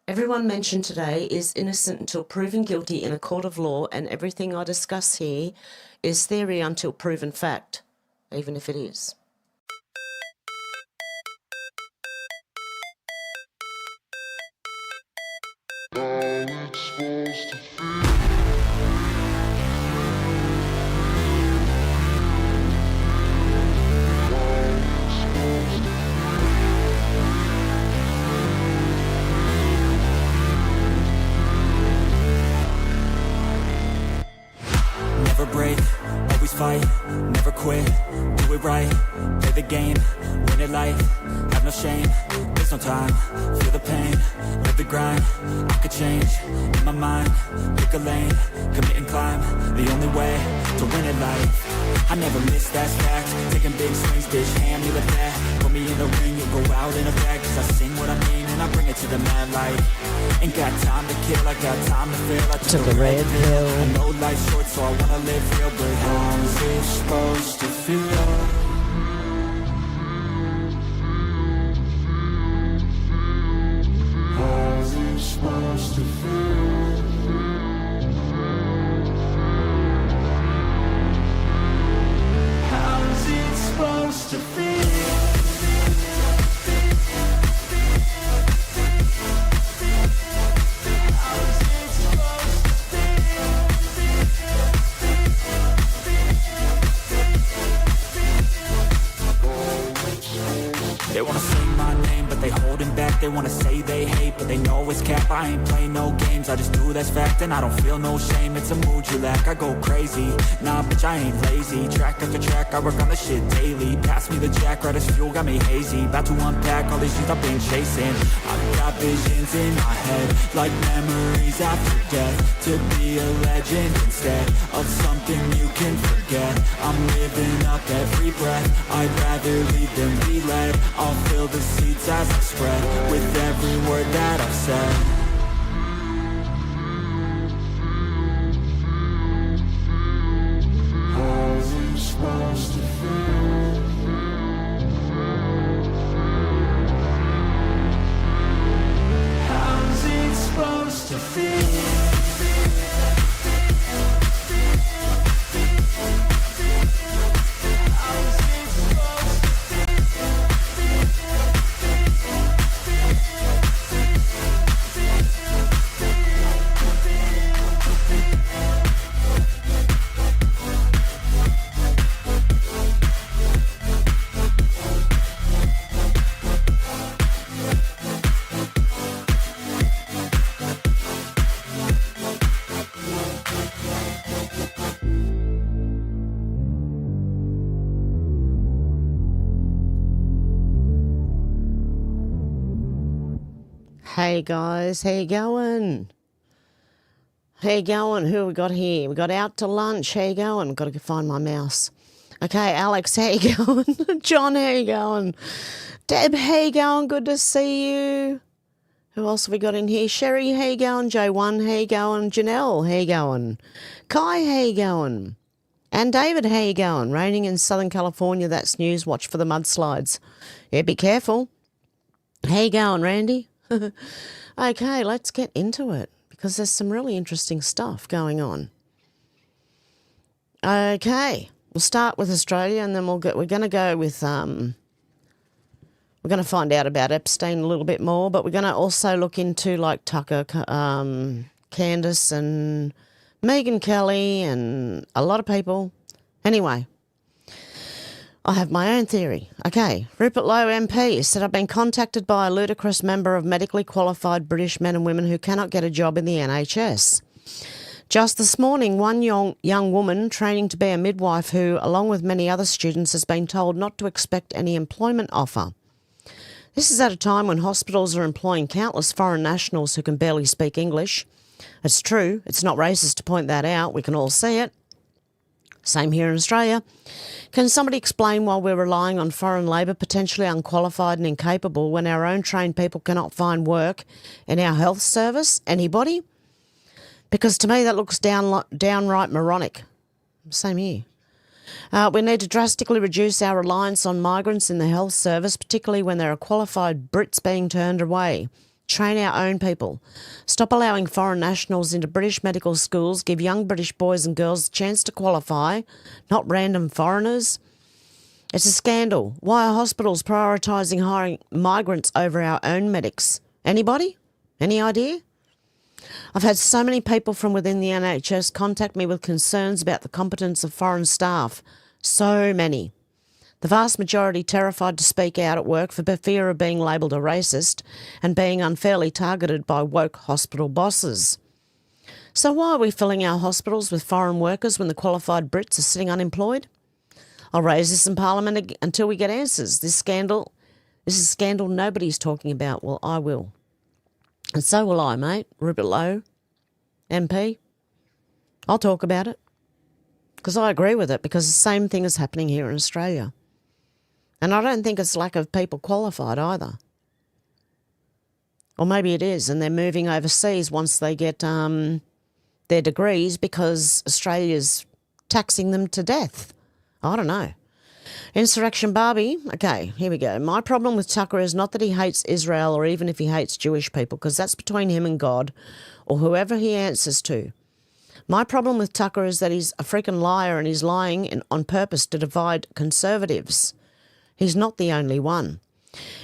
Everyone mentioned today is innocent until proven guilty in a court of law, and everything I discuss here is theory until proven fact, even if it is. Never break, always fight, never quit, do it right, play the game, win it life, have no shame, there's no time, feel the pain, live the grind, I could change, in my mind, pick a lane, commit and climb, the only way to win it life, I never miss, that's fact, taking big swings, bitch, hand me the bat, put me in the ring, you'll go out in a bag, cause I sing what I mean, and I bring it to the mad light, ain't got time to kill, I got time to feel, I took a red pill, I know life's short, so I wanna live real, but how's it supposed to feel? How's it supposed to feel? How's it supposed to feel? They wanna say my name, but they holding back. They wanna say they hate, but they know it's cap. I ain't play no games, I just do that's fact. And I don't feel no shame, it's a mood you lack. I go crazy, nah bitch I ain't lazy. Track after track, I work on the shit daily. Pass me the jack, right as fuel, got me hazy. About to unpack all these things I've been chasing. I've got visions in my head, like memories after death. To be a legend instead of something you can forget. I'm living up every breath, I'd rather lead than be led. I'll fill the seats as I spread with every word that I've said. How's it supposed to feel? How's it supposed to feel? Hey guys, how you going? How you going? Who we got here? We got out to lunch. How you going? Got to find my mouse. Okay, Alex, how you going? John, how you going? Deb, how you going? Good to see you. Who else have we got in here? Sherry, how you going? J1, how you going? Janelle, how you going? Kai, how you going? And David, how you going? Raining in Southern California, that's news. Watch for the mudslides. Yeah, be careful. How you going, Randy? Okay, let's get into it because there's some really interesting stuff going on. Okay, we'll start with Australia and then we're going to go with we're going to find out about Epstein a little bit more, but we're going to also look into like Tucker, Candace and Megyn Kelly and a lot of people. Anyway, I have my own theory. Okay, Rupert Lowe MP said, I've been contacted by a ludicrous member of medically qualified British men and women who cannot get a job in the NHS. Just this morning, one young woman training to be a midwife who, along with many other students, has been told not to expect any employment offer. This is at a time when hospitals are employing countless foreign nationals who can barely speak English. It's true, it's not racist to point that out, we can all see it. Same here in Australia. Can somebody explain why we're relying on foreign labour, potentially unqualified and incapable, when our own trained people cannot find work in our health service? Anybody? Because to me that looks downright moronic. Same here. We need to drastically reduce our reliance on migrants in the health service, particularly when there are qualified Brits being turned away. Train our own people. Stop allowing foreign nationals into British medical schools. Give young British boys and girls a chance to qualify, not random foreigners. It's a scandal. Why are hospitals prioritising hiring migrants over our own medics? Anybody? Any idea? I've had so many people from within the NHS contact me with concerns about the competence of foreign staff. So many. The vast majority terrified to speak out at work for fear of being labelled a racist and being unfairly targeted by woke hospital bosses. So why are we filling our hospitals with foreign workers when the qualified Brits are sitting unemployed? I'll raise this in Parliament until we get answers. This is a scandal nobody's talking about. Well, I will. And so will I, mate. Rupert Lowe, MP. I'll talk about it. Because I agree with it, because the same thing is happening here in Australia. And I don't think it's lack of people qualified either. Or maybe it is, and they're moving overseas once they get their degrees because Australia's taxing them to death. I don't know. Insurrection Barbie. Okay, here we go. My problem with Tucker is not that he hates Israel or even if he hates Jewish people, because that's between him and God or whoever he answers to. My problem with Tucker is that he's a freaking liar and he's lying on purpose to divide conservatives. He's not the only one.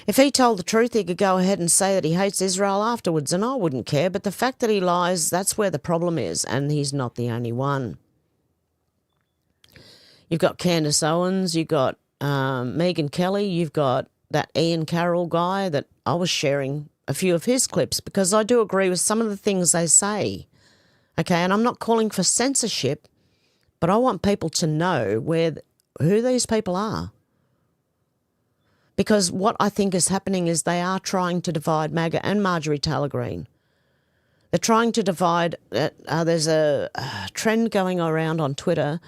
If he told the truth, he could go ahead and say that he hates Israel afterwards, and I wouldn't care. But the fact that he lies, that's where the problem is, and he's not the only one. You've got Candace Owens, you've got Megyn Kelly, you've got that Ian Carroll guy that I was sharing a few of his clips because I do agree with some of the things they say. Okay, and I'm not calling for censorship, but I want people to know who these people are. Because what I think is happening is they are trying to divide MAGA and Marjorie Taylor Greene. They're trying to divide. There's a trend going around on Twitter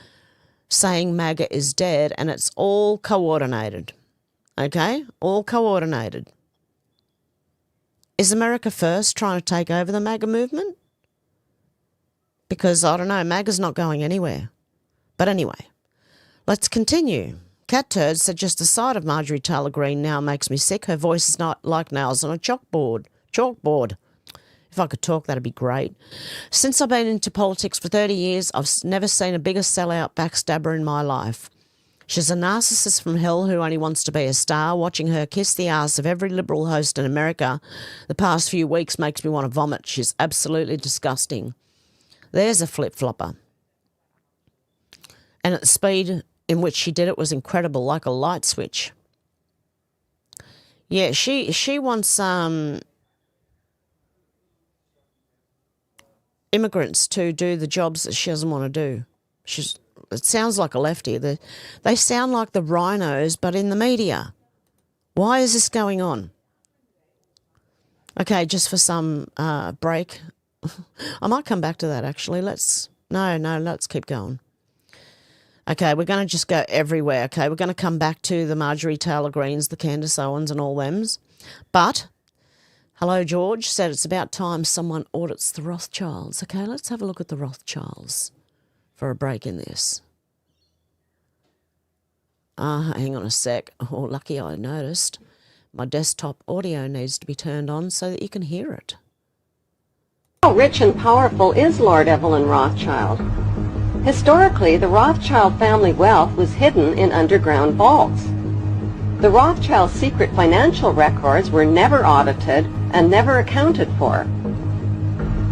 saying MAGA is dead, and it's all coordinated. Okay? All coordinated. Is America First trying to take over the MAGA movement? Because, I don't know, MAGA's not going anywhere. But anyway, let's continue. Cat Turd said, just the sight of Marjorie Taylor Greene now makes me sick. Her voice is not like nails on a chalkboard. If I could talk, that'd be great. Since I've been into politics for 30 years, I've never seen a bigger sellout backstabber in my life. She's a narcissist from hell who only wants to be a star. Watching her kiss the ass of every Liberal host in America the past few weeks makes me want to vomit. She's absolutely disgusting. There's a flip-flopper. And at the speed in which she did it was incredible, like a light switch. Yeah, she wants immigrants to do the jobs that she doesn't want to do. It sounds like a lefty. They sound like the rhinos, but in the media. Why is this going on? Okay, just for some break. I might come back to that, actually. Let's keep going. Okay, we're going to just go everywhere, okay? We're going to come back to the Marjorie Taylor Greenes, the Candace Owens and all thems. But, Hello George said it's about time someone audits the Rothschilds. Okay, let's have a look at the Rothschilds for a break in this. Hang on a sec. Oh, lucky I noticed. My desktop audio needs to be turned on so that you can hear it. How rich and powerful is Lord Evelyn Rothschild? Historically, the Rothschild family wealth was hidden in underground vaults. The Rothschilds' secret financial records were never audited and never accounted for.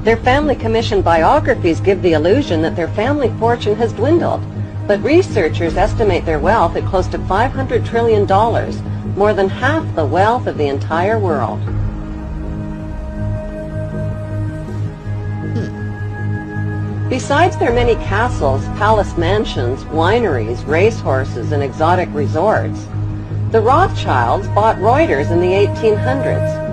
Their family-commissioned biographies give the illusion that their family fortune has dwindled, but researchers estimate their wealth at close to $500 trillion, more than half the wealth of the entire world. Besides their many castles, palace mansions, wineries, racehorses, and exotic resorts, the Rothschilds bought Reuters in the 1800s.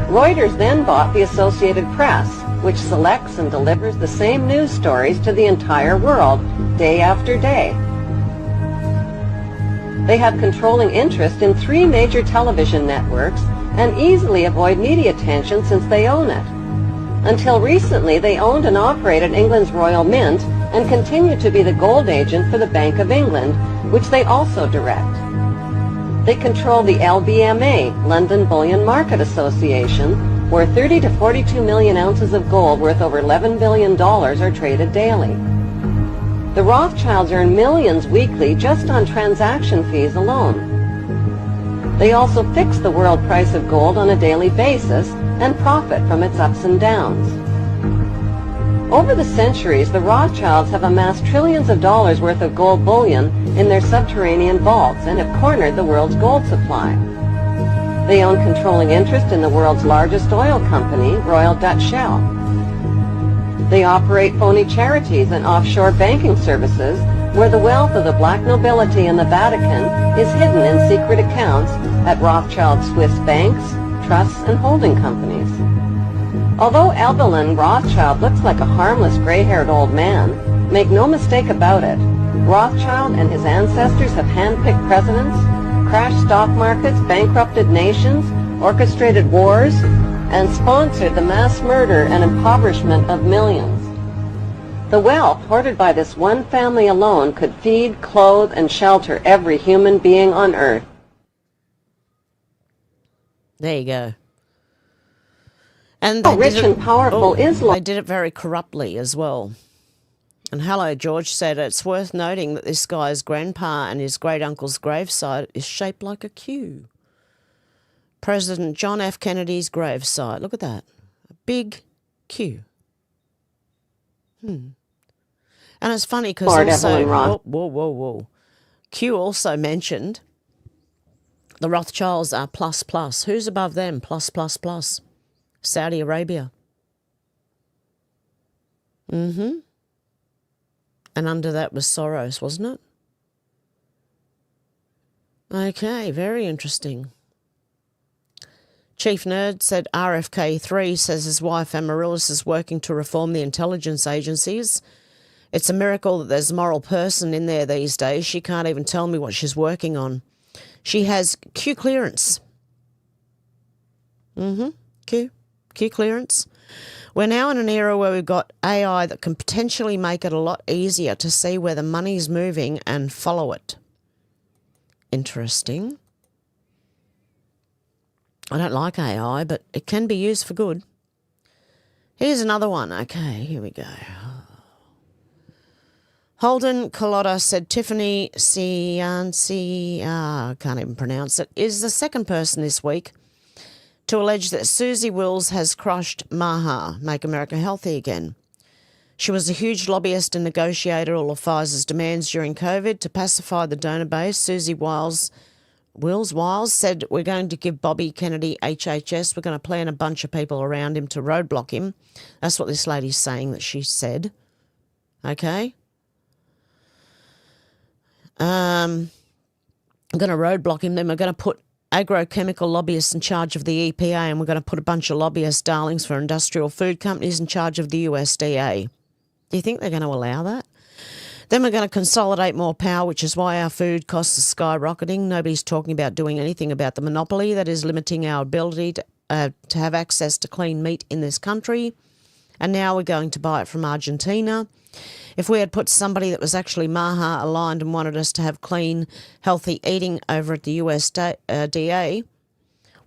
Reuters then bought the Associated Press, which selects and delivers the same news stories to the entire world, day after day. They have controlling interest in 3 major television networks and easily avoid media attention since they own it. Until recently, they owned and operated England's Royal Mint and continue to be the gold agent for the Bank of England, which they also direct. They control the LBMA, London Bullion Market Association, where 30 to 42 million ounces of gold worth over $11 billion are traded daily. The Rothschilds earn millions weekly just on transaction fees alone. They also fix the world price of gold on a daily basis and profit from its ups and downs. Over the centuries, the Rothschilds have amassed trillions of dollars worth of gold bullion in their subterranean vaults and have cornered the world's gold supply. They own controlling interest in the world's largest oil company, Royal Dutch Shell. They operate phony charities and offshore banking services where the wealth of the black nobility in the Vatican is hidden in secret accounts at Rothschild Swiss banks, trusts, and holding companies. Although Evelyn Rothschild looks like a harmless gray-haired old man, make no mistake about it, Rothschild and his ancestors have handpicked presidents, crashed stock markets, bankrupted nations, orchestrated wars, and sponsored the mass murder and impoverishment of millions. The wealth hoarded by this one family alone could feed, clothe, and shelter every human being on Earth. There you go. And Rich and powerful is they did it very corruptly as well. And Hello George said it's worth noting that this guy's grandpa and his great-uncle's gravesite is shaped like a Q. President John F. Kennedy's gravesite. Look at that. A big Q. And it's funny because also... Whoa. Q also mentioned the Rothschilds are plus plus. Who's above them? Plus plus plus. Saudi Arabia. And under that was Soros, wasn't it? Okay, very interesting. Chief Nerd said RFK3 says his wife Amaryllis is working to reform the intelligence agencies. It's a miracle that there's a moral person in there these days. She can't even tell me what she's working on. She has Q clearance. Q clearance. We're now in an era where we've got AI that can potentially make it a lot easier to see where the money's moving and follow it. Interesting. I don't like AI, but it can be used for good. Here's another one. Okay, here we go. Holden Carlotta said Tiffany Cianci, I can't even pronounce it, is the second person this week to allege that Susie Wills has crushed MAHA, Make America Healthy Again. She was a huge lobbyist and negotiator all of Pfizer's demands during COVID to pacify the donor base. Susie Wiles said, we're going to give Bobby Kennedy HHS. We're going to plan a bunch of people around him to roadblock him. That's what this lady's saying that she said. Okay? I'm going to roadblock him. Then we're going to put agrochemical lobbyists in charge of the EPA, and we're going to put a bunch of lobbyist darlings for industrial food companies in charge of the USDA. Do you think they're going to allow that? Then we're going to consolidate more power, which is why our food costs are skyrocketing. Nobody's talking about doing anything about the monopoly that is limiting our ability to have access to clean meat in this country. And now we're going to buy it from Argentina. If we had put somebody that was actually MAHA aligned and wanted us to have clean, healthy eating over at the USDA,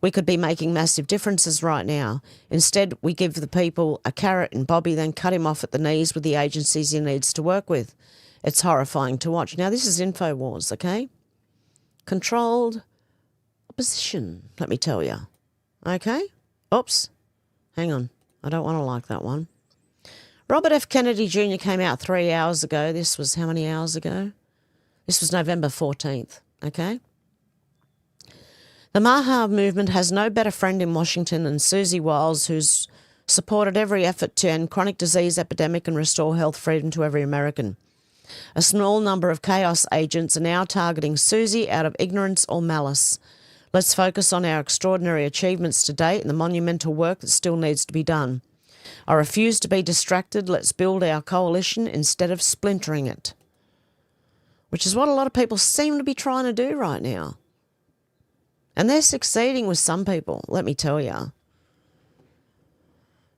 we could be making massive differences right now. Instead, we give the people a carrot and Bobby then cut him off at the knees with the agencies he needs to work with. It's horrifying to watch. Now, this is InfoWars, okay? Controlled opposition, let me tell you. Okay? Oops. Hang on. I don't want to like that one. Robert F. Kennedy Jr. came out 3 hours ago. This was how many hours ago? This was November 14th, okay? The MAHA movement has no better friend in Washington than Susie Wiles, who's supported every effort to end chronic disease epidemic and restore health freedom to every American. A small number of chaos agents are now targeting Susie out of ignorance or malice. Let's focus on our extraordinary achievements to date and the monumental work that still needs to be done. I refuse to be distracted. Let's build our coalition instead of splintering it. Which is what a lot of people seem to be trying to do right now. And they're succeeding with some people, let me tell you.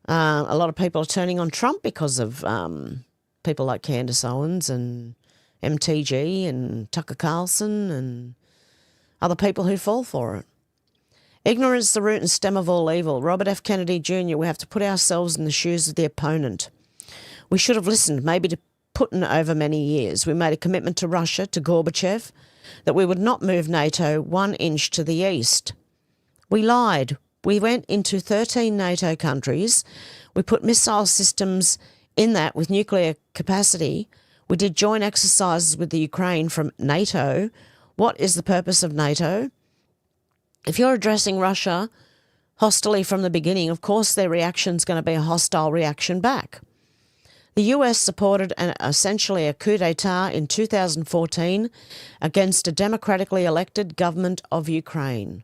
A lot of people are turning on Trump because of people like Candace Owens and MTG and Tucker Carlson and are the people who fall for it. Ignorance is the root and stem of all evil. Robert F. Kennedy Jr., we have to put ourselves in the shoes of the opponent. We should have listened, maybe to Putin over many years. We made a commitment to Russia, to Gorbachev, that we would not move NATO 1 inch to the east. We lied. We went into 13 NATO countries. We put missile systems in that with nuclear capacity. We did joint exercises with the Ukraine from NATO. What is the purpose of NATO? If you're addressing Russia hostilely from the beginning, of course their reaction is going to be a hostile reaction back. The US supported essentially a coup d'etat in 2014 against a democratically elected government of Ukraine.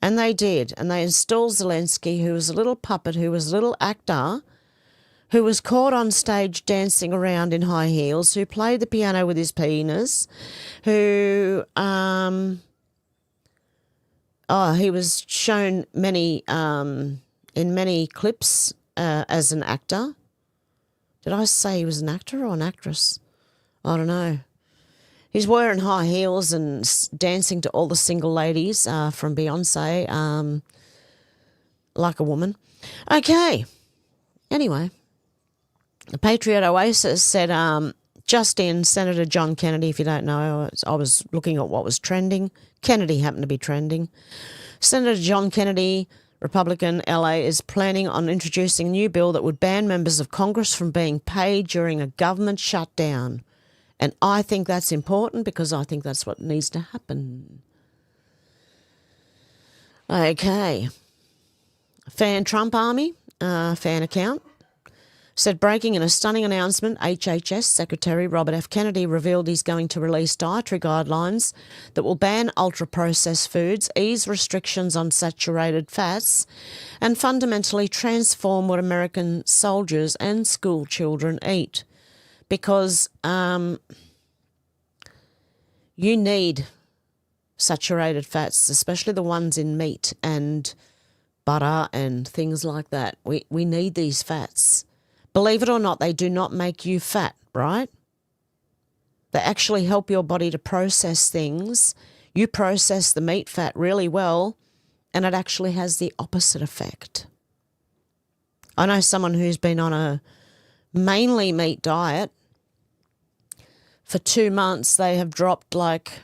And they did. And they installed Zelensky, who was a little puppet, who was a little actor, who was caught on stage dancing around in high heels, who played the piano with his penis, who he was shown in many clips as an actor. Did I say he was an actor or an actress? I don't know. He's wearing high heels and dancing to all the single ladies from Beyonce, like a woman. Okay. Anyway, the Patriot Oasis said, just in, Senator John Kennedy, if you don't know, I was looking at what was trending. Kennedy happened to be trending. Senator John Kennedy, Republican, LA, is planning on introducing a new bill that would ban members of Congress from being paid during a government shutdown. And I think that's important because I think that's what needs to happen. Okay. Fan Trump Army, fan account, said, breaking in a stunning announcement, HHS Secretary Robert F. Kennedy revealed he's going to release dietary guidelines that will ban ultra-processed foods, ease restrictions on saturated fats, and fundamentally transform what American soldiers and school children eat. Because you need saturated fats, especially the ones in meat and butter and things like that. We need these fats. Believe it or not, they do not make you fat, right? They actually help your body to process things. You process the meat fat really well, and it actually has the opposite effect. I know someone who's been on a mainly meat diet. For 2 months, they have dropped like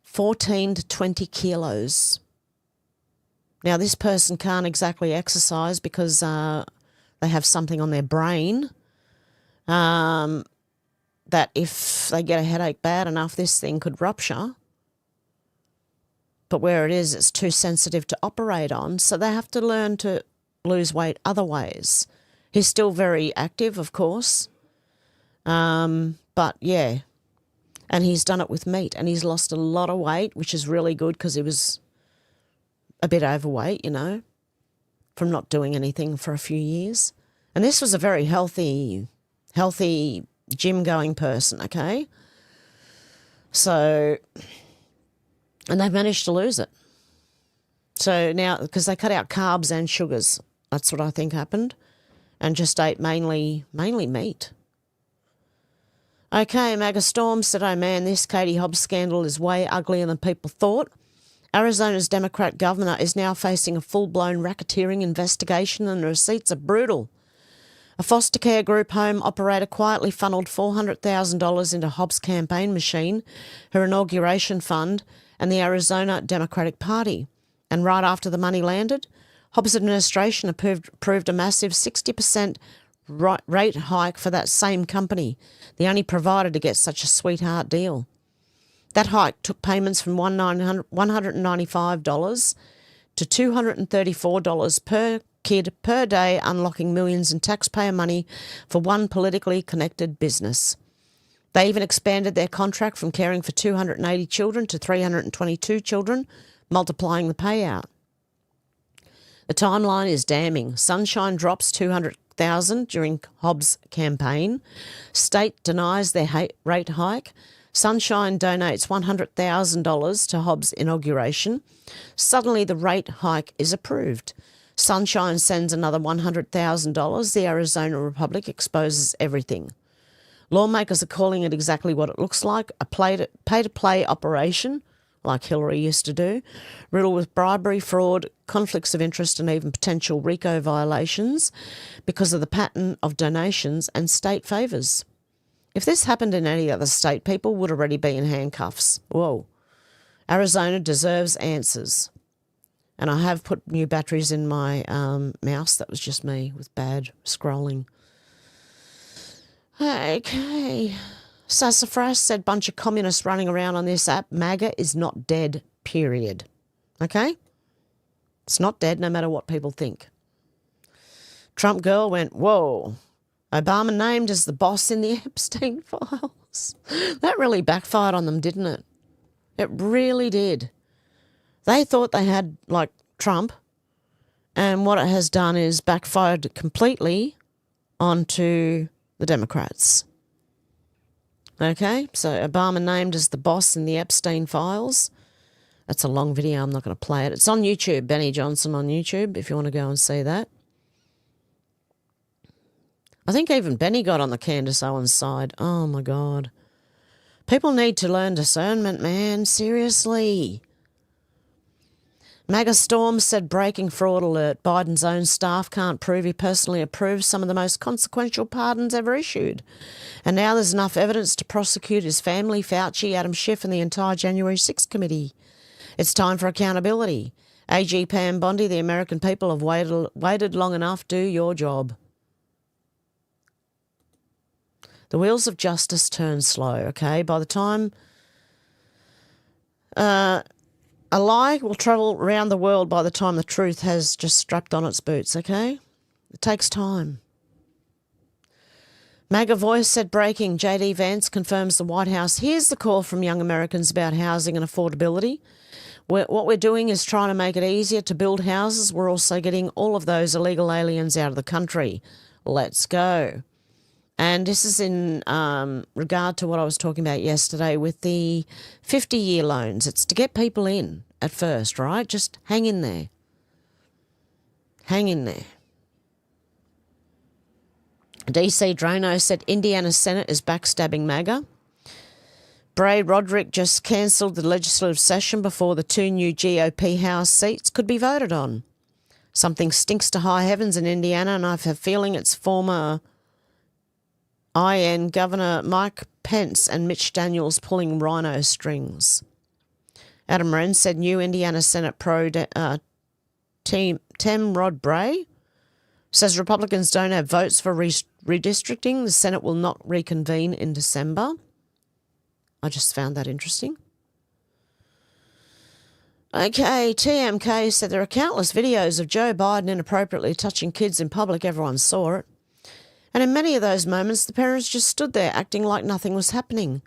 14 to 20 kilos. Now, this person can't exactly exercise because they have something on their brain that if they get a headache bad enough, this thing could rupture. But where it is, it's too sensitive to operate on, so they have to learn to lose weight other ways. He's still very active, of course, but yeah, and he's done it with meat, and he's lost a lot of weight, which is really good because he was a bit overweight, you know, from not doing anything for a few years. And this was a very healthy gym-going person, okay? So, and they've managed to lose it. So now, because they cut out carbs and sugars, that's what I think happened, and just ate mainly meat. Okay, MAGA Storm said, oh man, this Katie Hobbs scandal is way uglier than people thought. Arizona's Democrat governor is now facing a full-blown racketeering investigation, and the receipts are brutal. A foster care group home operator quietly funneled $400,000 into Hobbs' campaign machine, her inauguration fund, and the Arizona Democratic Party. And right after the money landed, Hobbs' administration approved a massive 60% rate hike for that same company, the only provider to get such a sweetheart deal. That hike took payments from $195 to $234 per kid per day, unlocking millions in taxpayer money for one politically connected business. They even expanded their contract from caring for 280 children to 322 children, multiplying the payout. The timeline is damning. Sunshine drops $200,000 during Hobbs' campaign. State denies their rate hike. Sunshine donates $100,000 to Hobbs' inauguration. Suddenly the rate hike is approved. Sunshine sends another $100,000. The Arizona Republic exposes everything. Lawmakers are calling it exactly what it looks like, a pay-to-play operation like Hillary used to do, riddled with bribery, fraud, conflicts of interest and even potential RICO violations because of the pattern of donations and state favours. If this happened in any other state, people would already be in handcuffs. Whoa. Arizona deserves answers. And I have put new batteries in my mouse. That was just me with bad scrolling. Okay. Sassafras said, bunch of communists running around on this app. MAGA is not dead, period. Okay? It's not dead no matter what people think. Trump girl went, whoa. Obama named as the boss in the Epstein files. That really backfired on them, didn't it? It really did. They thought they had, like, Trump, and what it has done is backfired completely onto the Democrats. Okay, so Obama named as the boss in the Epstein files. That's a long video. I'm not going to play it. It's on YouTube, Benny Johnson on YouTube, if you want to go and see that. I think even Benny got on the Candace Owens side. Oh, my God. People need to learn discernment, man. Seriously. MAGA Storm said breaking fraud alert. Biden's own staff can't prove he personally approved some of the most consequential pardons ever issued. And now there's enough evidence to prosecute his family, Fauci, Adam Schiff and the entire January 6th committee. It's time for accountability. AG Pam Bondi, the American people have waited long enough. Do your job. The wheels of justice turn slow, okay? By the time a lie will travel around the world by the time the truth has just strapped on its boots, okay? It takes time. MAGA Voice said breaking. J.D. Vance confirms the White House hears the call from young Americans about housing and affordability. What we're doing is trying to make it easier to build houses. We're also getting all of those illegal aliens out of the country. Let's go. And this is in regard to what I was talking about yesterday with the 50-year loans. It's to get people in at first, right? Just hang in there. Hang in there. DC Drano said Indiana Senate is backstabbing MAGA. Bray Roderick just cancelled the legislative session before the 2 new GOP House seats could be voted on. Something stinks to high heavens in Indiana, and I have a feeling it's former IN Governor Mike Pence and Mitch Daniels pulling rhino strings. Adam Wren said new Indiana Senate pro Tem Rod Bray says Republicans don't have votes for redistricting. The Senate will not reconvene in December. I just found that interesting. Okay, TMK said there are countless videos of Joe Biden inappropriately touching kids in public. Everyone saw it. And in many of those moments, the parents just stood there acting like nothing was happening,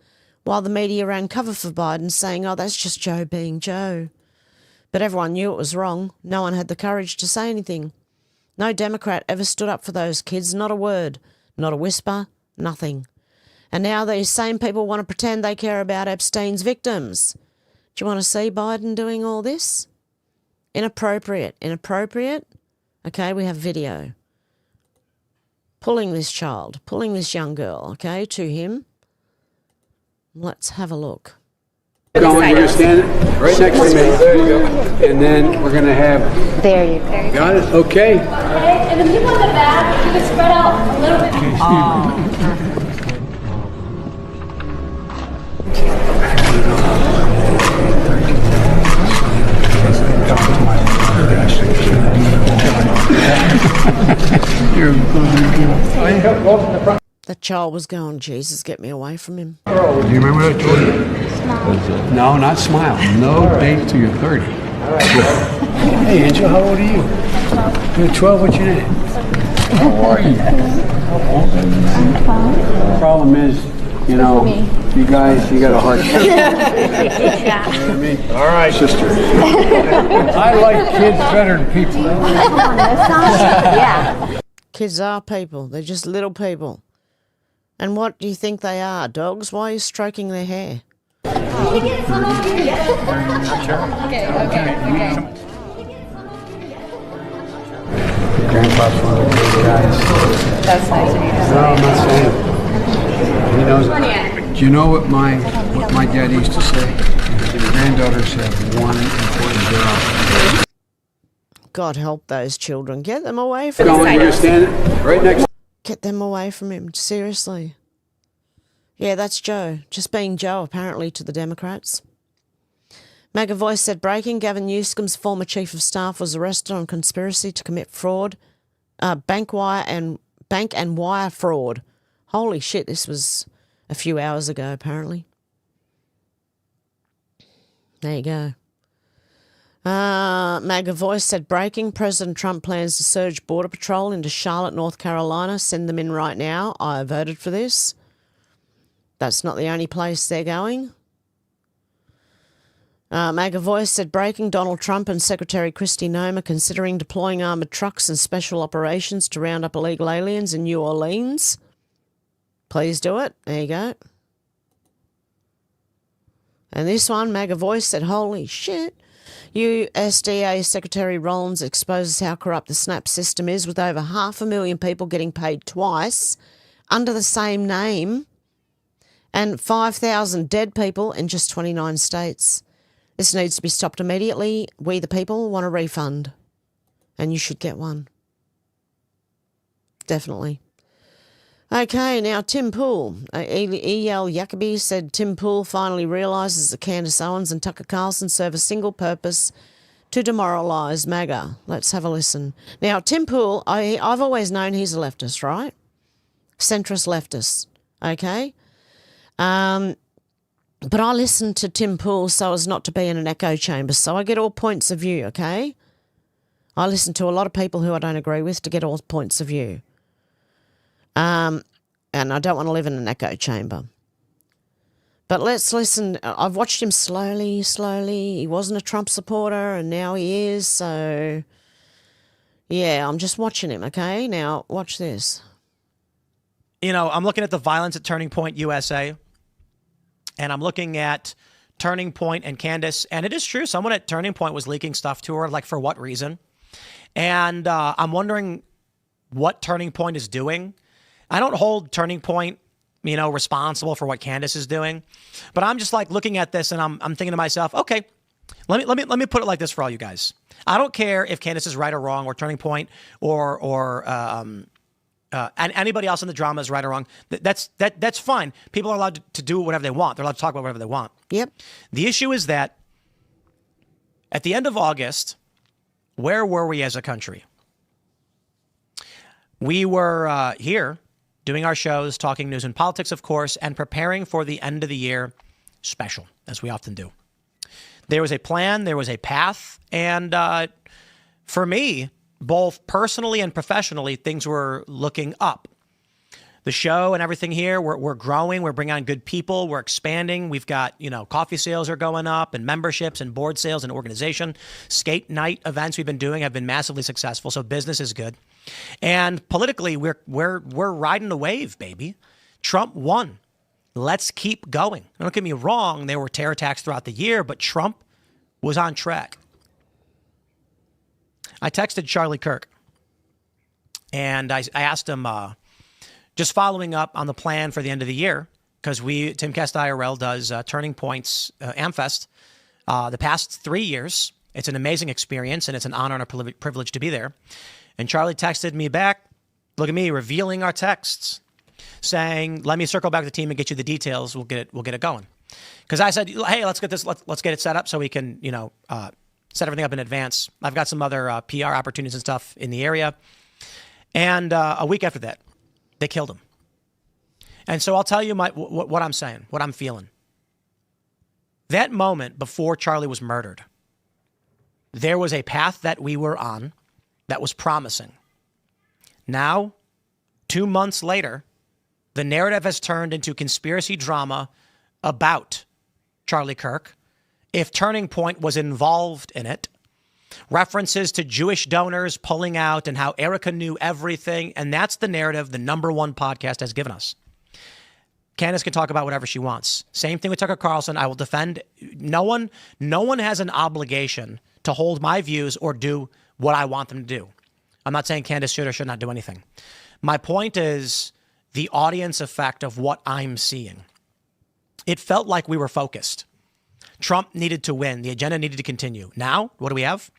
while the media ran cover for Biden saying, oh, that's just Joe being Joe. But everyone knew it was wrong. No one had the courage to say anything. No Democrat ever stood up for those kids, not a word, not a whisper, nothing. And now these same people want to pretend they care about Epstein's victims. Do you want to see Biden doing all this? Inappropriate. Inappropriate? Okay, we have video. Pulling this child, pulling this young girl, okay, to him. Let's have a look. You're going to stand right next to me. There you go. And then we're going to have... There you go. Got it? Okay. And the people in the back, you can spread out a little bit. Oh. The child was going, Jesus, get me away from him. Do you remember what I told you? Smile. No, not smile. No date till you're 30. Hey, Angel, how old are you? 12. You're 12. What's your name? How are you? I'm 12. The problem is, you know, you guys, you got a hard time. Yeah. You know what I mean? All right, sister. I like kids better than people. Yeah. Kids are people. They're just little people. And what do you think they are? Dogs? Why are you stroking their hair? Okay. Grandpa's one of the good guys. That's nice of you to say. No, I'm not saying. He knows. Do you know what my dad used to say, granddaughters have one important job. God help those children. Get them away from You're him. going to stand right next. Get them away from him. Seriously. Yeah, that's Joe. Just being Joe, apparently, to the Democrats. MAGA Voice said, breaking, Gavin Newsom's former chief of staff was arrested on conspiracy to commit fraud, bank and wire fraud. Holy shit, this was a few hours ago, apparently. There you go. MAGA Voice said, breaking, President Trump plans to surge Border Patrol into Charlotte, North Carolina. Send them in right now. I voted for this. That's not the only place they're going. MAGA Voice said, breaking, Donald Trump and Secretary Kristi Noem are considering deploying armoured trucks and special operations to round up illegal aliens in New Orleans. Please do it. There you go. And this one, MAGA Voice said, holy shit. USDA Secretary Rollins exposes how corrupt the SNAP system is, with over 500,000 people getting paid twice under the same name and 5,000 dead people in just 29 states. This needs to be stopped immediately. We, the people, want a refund. And you should get one. Definitely. Okay, now Tim Pool. E.L. Jacoby said Tim Pool finally realises that Candace Owens and Tucker Carlson serve a single purpose: to demoralise MAGA. Let's have a listen. Now, Tim Pool, I've always known he's a leftist, right? Centrist leftist, okay? But I listen to Tim Pool so as not to be in an echo chamber, so I get all points of view, okay? I listen to a lot of people who I don't agree with to get all points of view. And I don't want to live in an echo chamber. But let's listen. I've watched him slowly. He wasn't a Trump supporter, and now he is, so yeah, I'm just watching him, okay? Now, watch this. You know, I'm looking at the violence at Turning Point USA, and I'm looking at Turning Point and Candace, and it is true, someone at Turning Point was leaking stuff to her, like for what reason? And I'm wondering what Turning Point is doing. I don't hold Turning Point, you know, responsible for what Candace is doing, but I'm just like looking at this and I'm thinking to myself, okay, let me put it like this for all you guys. I don't care if Candace is right or wrong, or Turning Point and anybody else in the drama is right or wrong. That's fine. People are allowed to do whatever they want. They're allowed to talk about whatever they want. Yep. The issue is that at the end of August, where were we as a country? We were here doing our shows, talking news and politics, of course, and preparing for the end of the year special, as we often do. There was a plan, there was a path, and for me, both personally and professionally, things were looking up. The show and everything here, we're growing. We're bringing on good people. We're expanding. We've got, you know, coffee sales are going up, and memberships and board sales and organization. Skate night events we've been doing have been massively successful. So business is good. And politically, we're riding the wave, baby. Trump won. Let's keep going. Don't get me wrong. There were terror attacks throughout the year, but Trump was on track. I texted Charlie Kirk, and I asked him, just following up on the plan for the end of the year, because Timcast IRL does Turning Point's Amfest the past 3 years. It's an amazing experience, and it's an honor and a privilege to be there. And Charlie texted me back, look at me, revealing our texts, saying, let me circle back to the team and get you the details. We'll get it going. Because I said, hey, let's get it set up so we can, you know, set everything up in advance. I've got some other PR opportunities and stuff in the area. And a week after that, they killed him. And so I'll tell you what I'm saying, what I'm feeling. That moment before Charlie was murdered, there was a path that we were on that was promising. Now, 2 months later, the narrative has turned into conspiracy drama about Charlie Kirk. If Turning Point was involved in it, references to Jewish donors pulling out and how Erica knew everything. And that's the narrative the #1 podcast has given us. Candace can talk about whatever she wants. Same thing with Tucker Carlson. I will defend. No one has an obligation to hold my views or do what I want them to do. I'm not saying Candace should or should not do anything. My point is the audience effect of what I'm seeing. It felt like we were focused. Trump needed to win. The agenda needed to continue. Now, what do we have?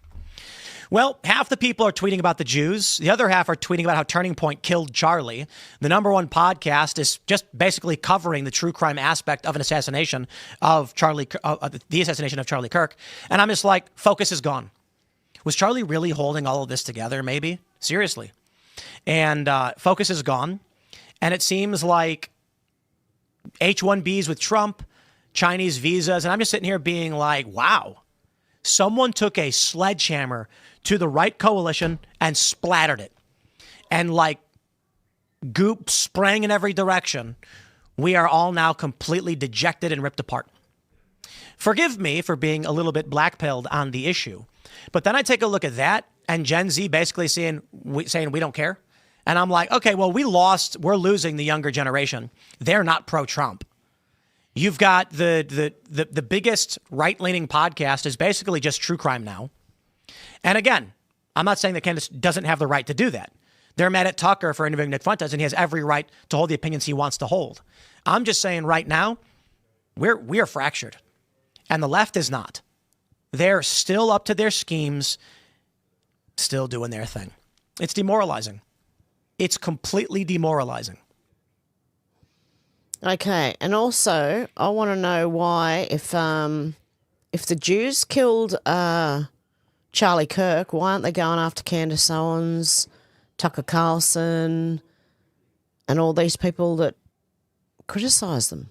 Well, half the people are tweeting about the Jews. The other half are tweeting about how Turning Point killed Charlie. The #1 podcast is just basically covering the true crime aspect of an assassination of the assassination of Charlie Kirk. And I'm just like, focus is gone. Was Charlie really holding all of this together? Maybe. Seriously. And focus is gone. And it seems like H-1Bs with Trump, Chinese visas. And I'm just sitting here being like, wow, someone took a sledgehammer to the right coalition and splattered it. And like goop sprang in every direction. We are all now completely dejected and ripped apart. Forgive me for being a little bit blackpilled on the issue. But then I take a look at that and Gen Z basically saying we don't care. And I'm like, okay, well, we're losing the younger generation. They're not pro-Trump. You've got the biggest right-leaning podcast is basically just true crime now. And again, I'm not saying that Candace doesn't have the right to do that. They're mad at Tucker for interviewing Nick Fuentes, and he has every right to hold the opinions he wants to hold. I'm just saying right now, we are fractured. And the left is not. They're still up to their schemes, still doing their thing. It's demoralizing. It's completely demoralizing. Okay, and also I want to know why, if the Jews killed Charlie Kirk, why aren't they going after Candace Owens, Tucker Carlson, and all these people that criticise them?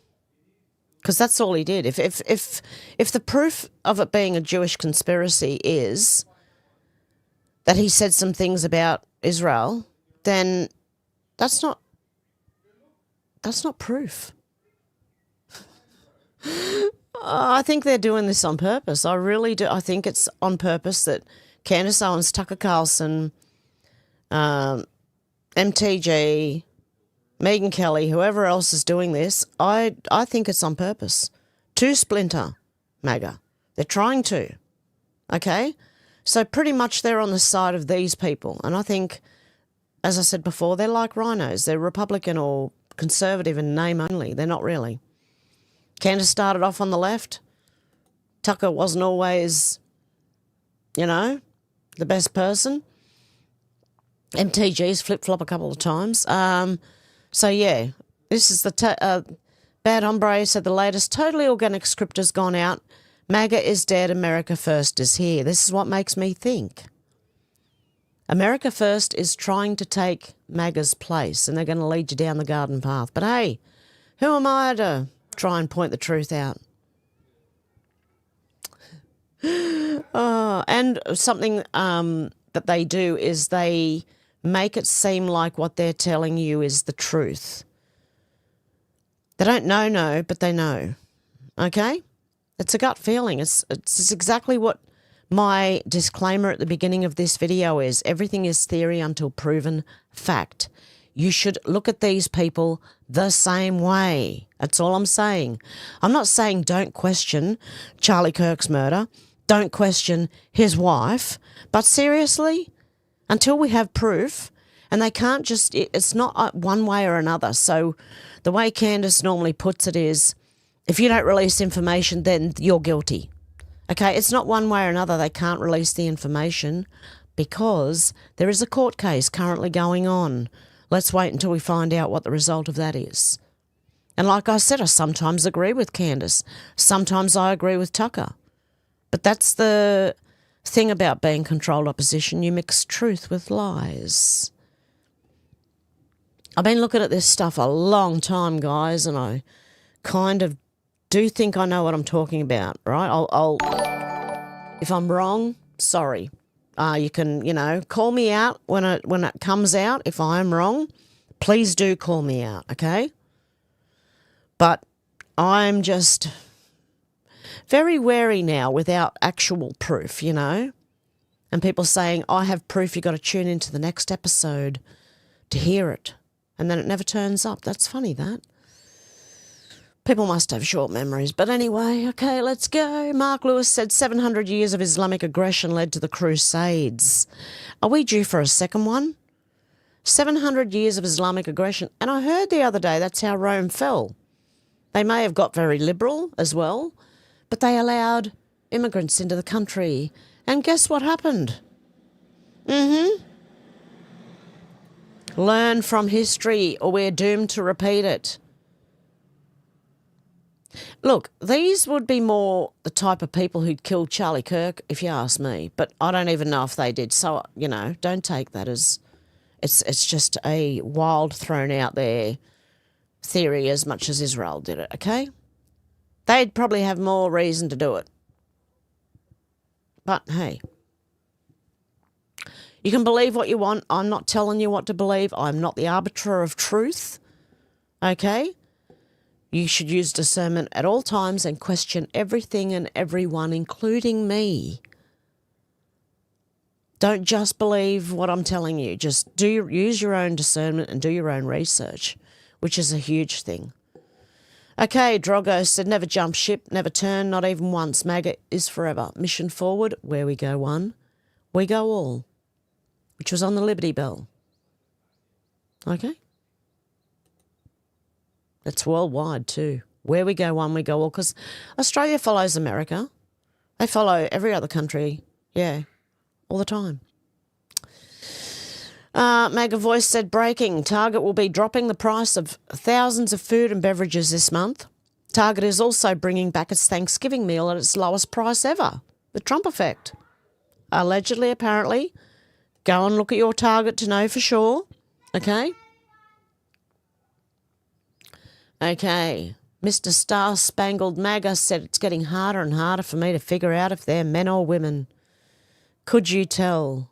Because that's all he did. If the proof of it being a Jewish conspiracy is that he said some things about Israel, then that's not proof. I think they're doing this on purpose. I really do. I think it's on purpose that Candace Owens, Tucker Carlson, MTG, Megyn Kelly, whoever else is doing this, I think it's on purpose to splinter MAGA. They're trying to. Okay? So pretty much they're on the side of these people. And I think, as I said before, they're like rhinos. They're Republican or conservative in name only. They're not really. Candace started off on the left. Tucker wasn't always, the best person. MTG's flip-flop a couple of times. So, yeah, this is the Bad Hombre said the latest totally organic script has gone out. MAGA is dead, America First is here. This is what makes me think. America First is trying to take MAGA's place, and they're going to lead you down the garden path. But, hey, who am I to try and point the truth out? And something that they do is they make it seem like what they're telling you is the truth. They don't know, but they know. Okay? It's a gut feeling. It's exactly what my disclaimer at the beginning of this video is. Everything is theory until proven fact. You should look at these people the same way. That's all I'm saying. I'm not saying don't question Charlie Kirk's murder. Don't question his wife. But seriously, until we have proof, and they can't just, it's not one way or another. So the way Candace normally puts it is, if you don't release information, then you're guilty. Okay, it's not one way or another. They can't release the information because there is a court case currently going on. Let's wait until we find out what the result of that is. And like I said, I sometimes agree with Candace. Sometimes I agree with Tucker. But that's the thing about being controlled opposition. You mix truth with lies. I've been looking at this stuff a long time, guys, and I kind of do think I know what I'm talking about, right? I'll if I'm wrong, sorry. You can, call me out when it comes out. If I'm wrong, please do call me out, okay? But I'm just very wary now without actual proof, and people saying, I have proof, you've got to tune into the next episode to hear it. And then it never turns up. That's funny, that. People must have short memories. But anyway, okay, let's go. Mark Lewis said 700 years of Islamic aggression led to the Crusades. Are we due for a second one? 700 years of Islamic aggression. And I heard the other day that's how Rome fell. They may have got very liberal as well, but they allowed immigrants into the country. And guess what happened? Learn from history or we're doomed to repeat it. Look, these would be more the type of people who'd killed Charlie Kirk, if you ask me. But I don't even know if they did. So, you know, don't take that as... It's just a wild thrown out there theory as much as Israel did it, okay? They'd probably have more reason to do it. But, hey... You can believe what you want. I'm not telling you what to believe. I'm not the arbiter of truth. Okay? You should use discernment at all times and question everything and everyone, including me. Don't just believe what I'm telling you. Just use your own discernment and do your own research, which is a huge thing. Okay, Drogo said, never jump ship, never turn, not even once. MAGA is forever. Mission forward, where we go one, we go all. Which was on the Liberty Bell. Okay? It's worldwide too. Where we go one, we go all. Because Australia follows America. They follow every other country. Yeah. All the time. Mega Voice said, breaking. Target will be dropping the price of thousands of food and beverages this month. Target is also bringing back its Thanksgiving meal at its lowest price ever. The Trump effect. Allegedly, apparently. Go and look at your Target to know for sure. Okay? Okay. Mr. Star Spangled MAGA said it's getting harder and harder for me to figure out if they're men or women. Could you tell?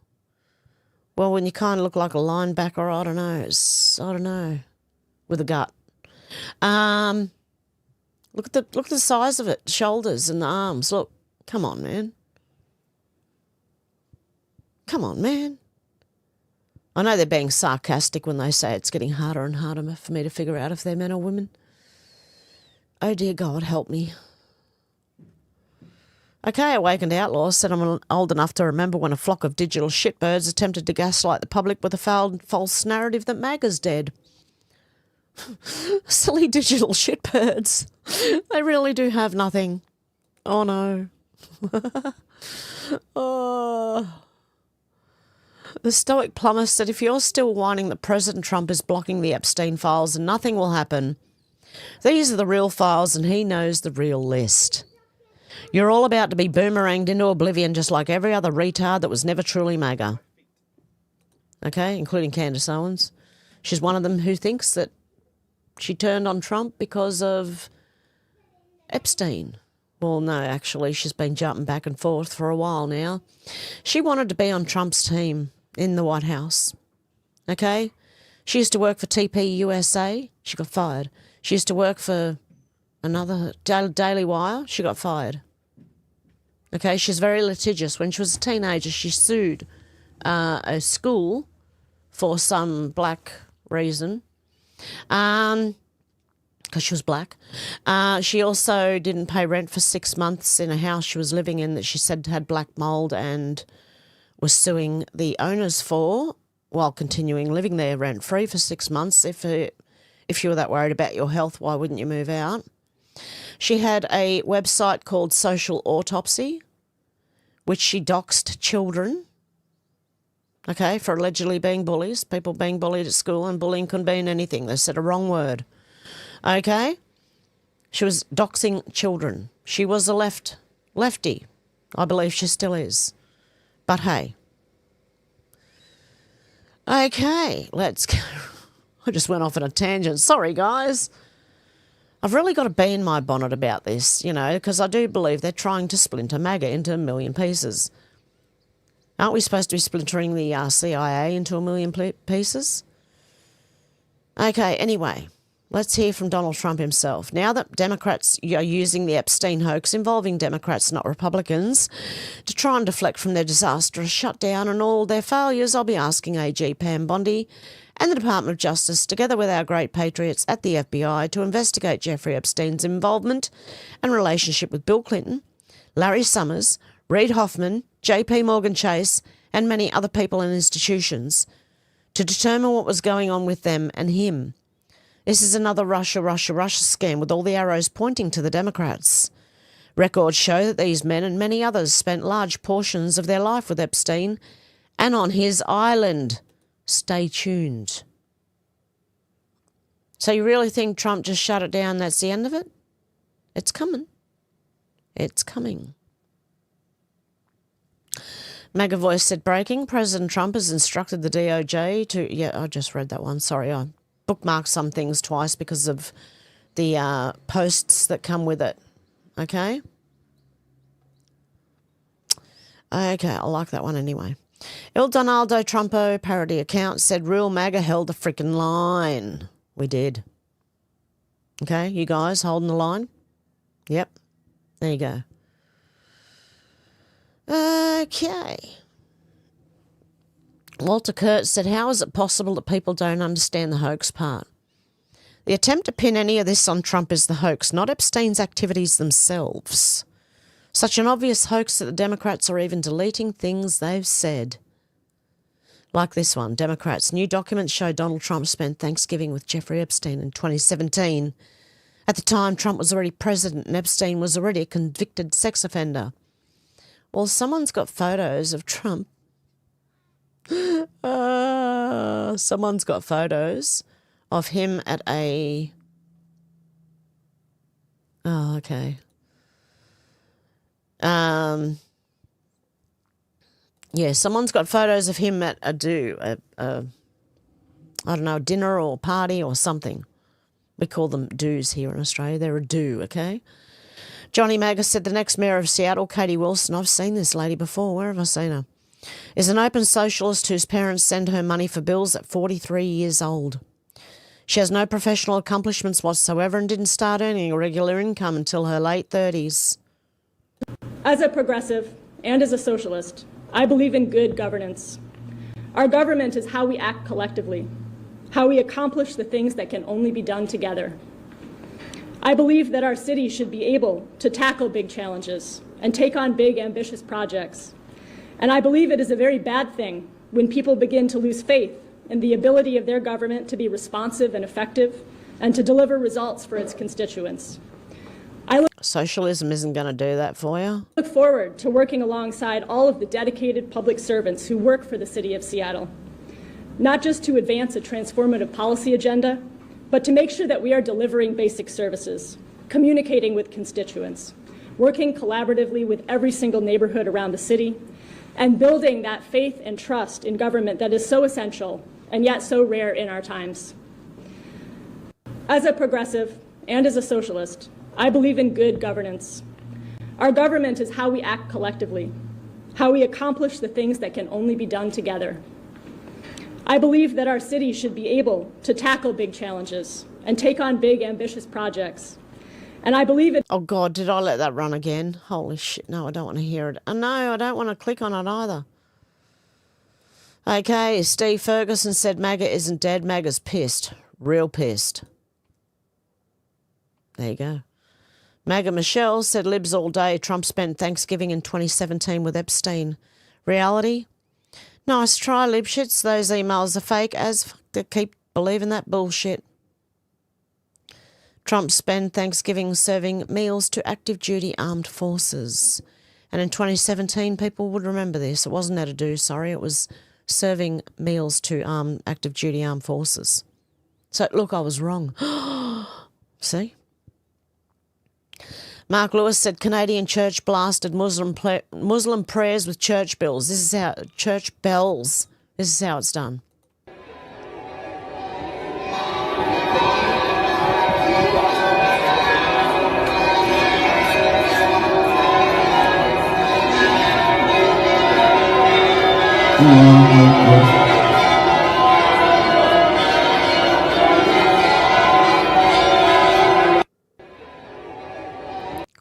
Well, when you kind of look like a linebacker, I don't know. I don't know. With a gut. Look at the size of it. Shoulders and the arms. Look. Come on, man. Come on, man. I know they're being sarcastic when they say it's getting harder and harder for me to figure out if they're men or women. Oh, dear God, help me. Okay, Awakened Outlaw said I'm old enough to remember when a flock of digital shitbirds attempted to gaslight the public with a false narrative that MAGA's dead. Silly digital shitbirds. They really do have nothing. Oh, no. Oh... The Stoic Plumber said, if you're still whining that President Trump is blocking the Epstein files and nothing will happen, these are the real files and he knows the real list. You're all about to be boomeranged into oblivion just like every other retard that was never truly MAGA. Okay, including Candace Owens. She's one of them who thinks that she turned on Trump because of Epstein. Well, no, actually, she's been jumping back and forth for a while now. She wanted to be on Trump's team in the White House. Okay? She used to work for TP USA. She got fired. She used to work for another Daily Wire. She got fired. Okay? She's very litigious. When she was a teenager, she sued a school for some black reason. Because she was black. She also didn't pay rent for 6 months in a house she was living in that she said had black mould and was suing the owners for while continuing living there rent-free for 6 months. If you were that worried about your health, why wouldn't you move out? She had a website called Social Autopsy, which she doxed children, okay, for allegedly being bullies, people being bullied at school, and bullying couldn't mean anything. They said a wrong word. Okay? She was doxing children. She was a lefty. I believe she still is. But hey. Okay, let's go. I just went off on a tangent. Sorry, guys. I've really got to be in my bonnet about this, you know, because I do believe they're trying to splinter MAGA into a million pieces. Aren't we supposed to be splintering the CIA into a million pieces? Okay, anyway. Let's hear from Donald Trump himself. Now that Democrats are using the Epstein hoax involving Democrats, not Republicans, to try and deflect from their disastrous shutdown and all their failures, I'll be asking AG Pam Bondi and the Department of Justice, together with our great patriots at the FBI, to investigate Jeffrey Epstein's involvement and relationship with Bill Clinton, Larry Summers, Reid Hoffman, JP Morgan Chase, and many other people and institutions, to determine what was going on with them and him. This is another Russia scam with all the arrows pointing to the Democrats. Records show that these men and many others spent large portions of their life with Epstein and on his island. Stay tuned. So you really think Trump just shut it down, that's the end of it? It's coming. It's coming. MAGA Voice said, breaking, President Trump has instructed the DOJ to... Yeah, I just read that one. Sorry, I bookmarked some things twice because of the posts that come with it. Okay? Okay, I like that one anyway. Il Donaldo Trumpo parody account said real MAGA held the freaking line. We did. Okay, you guys holding the line? Yep. There you go. Okay. Walter Kurtz said, how is it possible that people don't understand the hoax part? The attempt to pin any of this on Trump is the hoax, not Epstein's activities themselves. Such an obvious hoax that the Democrats are even deleting things they've said. Like this one, Democrats, new documents show Donald Trump spent Thanksgiving with Jeffrey Epstein in 2017. At the time, Trump was already president and Epstein was already a convicted sex offender. Well, someone's got photos of Trump. Someone's got photos of him at a... Oh, okay. Yeah, someone's got photos of him at a I don't know, dinner or party or something. We call them do's here in Australia. They're a do, okay? Johnny Maga said the next mayor of Seattle, Katie Wilson, I've seen this lady before. Where have I seen her? Is an open socialist whose parents send her money for bills at 43 years old. She has no professional accomplishments whatsoever and didn't start earning a regular income until her late 30s. As a progressive and as a socialist, I believe in good governance. Our government is how we act collectively, how we accomplish the things that can only be done together. I believe that our city should be able to tackle big challenges and take on big, ambitious projects. And I believe it is a very bad thing when people begin to lose faith in the ability of their government to be responsive and effective and to deliver results for its constituents. Socialism isn't going to do that for you. I look forward to working alongside all of the dedicated public servants who work for the City of Seattle, not just to advance a transformative policy agenda, but to make sure that we are delivering basic services, communicating with constituents, working collaboratively with every single neighborhood around the city, and building that faith and trust in government that is so essential and yet so rare in our times. As a progressive and as a socialist, I believe in good governance. Our government is how we act collectively, how we accomplish the things that can only be done together. I believe that our city should be able to tackle big challenges and take on big, ambitious projects. And I believe it... Oh, God, did I let that run again? Holy shit, no, I don't want to hear it. No, I don't want to click on it either. Okay, Steve Ferguson said MAGA isn't dead, MAGA's pissed. Real pissed. There you go. MAGA Michelle said libs all day, Trump spent Thanksgiving in 2017 with Epstein. Reality? Nice try, libshits. Those emails are fake as fuck. They keep believing that bullshit. Trump spent Thanksgiving serving meals to active duty armed forces. And in 2017, people would remember this. It wasn't at a do, sorry. It was serving meals to active duty armed forces. So, look, I was wrong. See? Mark Lewis said Canadian church blasted Muslim prayers with church bells. This is how church bells. This is how it's done.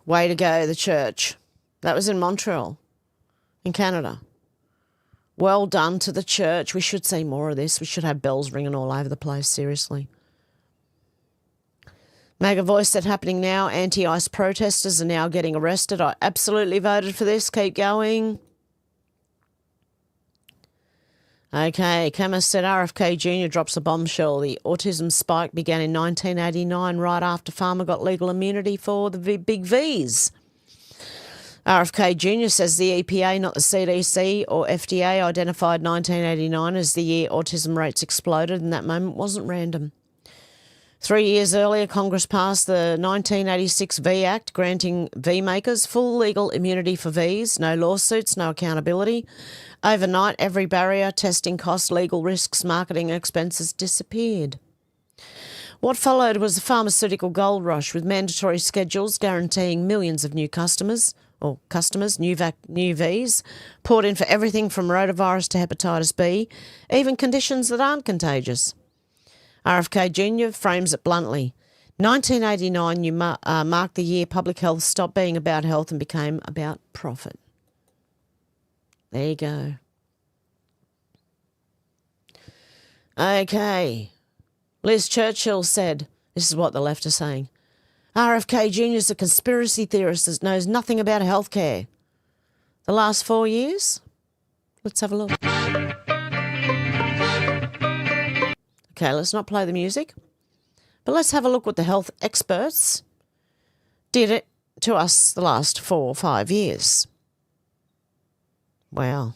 Way to go, the church. That was in Montreal, in Canada. Well done to the church. We should see more of this. We should have bells ringing all over the place, seriously. MAGA Voice said happening now. Anti-ICE protesters are now getting arrested. I absolutely voted for this. Keep going. Okay, chemist said RFK Jr. drops a bombshell. The autism spike began in 1989, right after pharma got legal immunity for the big Vs. RFK Jr. says the EPA, not the CDC or FDA, identified 1989 as the year autism rates exploded, and that moment wasn't random. 3 years earlier, Congress passed the 1986 V Act, granting V makers full legal immunity for Vs, no lawsuits, no accountability. Overnight, every barrier, testing costs, legal risks, marketing expenses disappeared. What followed was a pharmaceutical gold rush with mandatory schedules guaranteeing millions of new customers, new Vs, poured in for everything from rotavirus to hepatitis B, even conditions that aren't contagious. RFK Jr. frames it bluntly. 1989 marked the year public health stopped being about health and became about profit. There you go. Okay. Liz Churchill said, this is what the left are saying, RFK Jr. is a conspiracy theorist that knows nothing about healthcare. The last 4 years? Let's have a look. Okay, let's not play the music, but let's have a look what the health experts did it to us the last 4 or 5 years. Wow.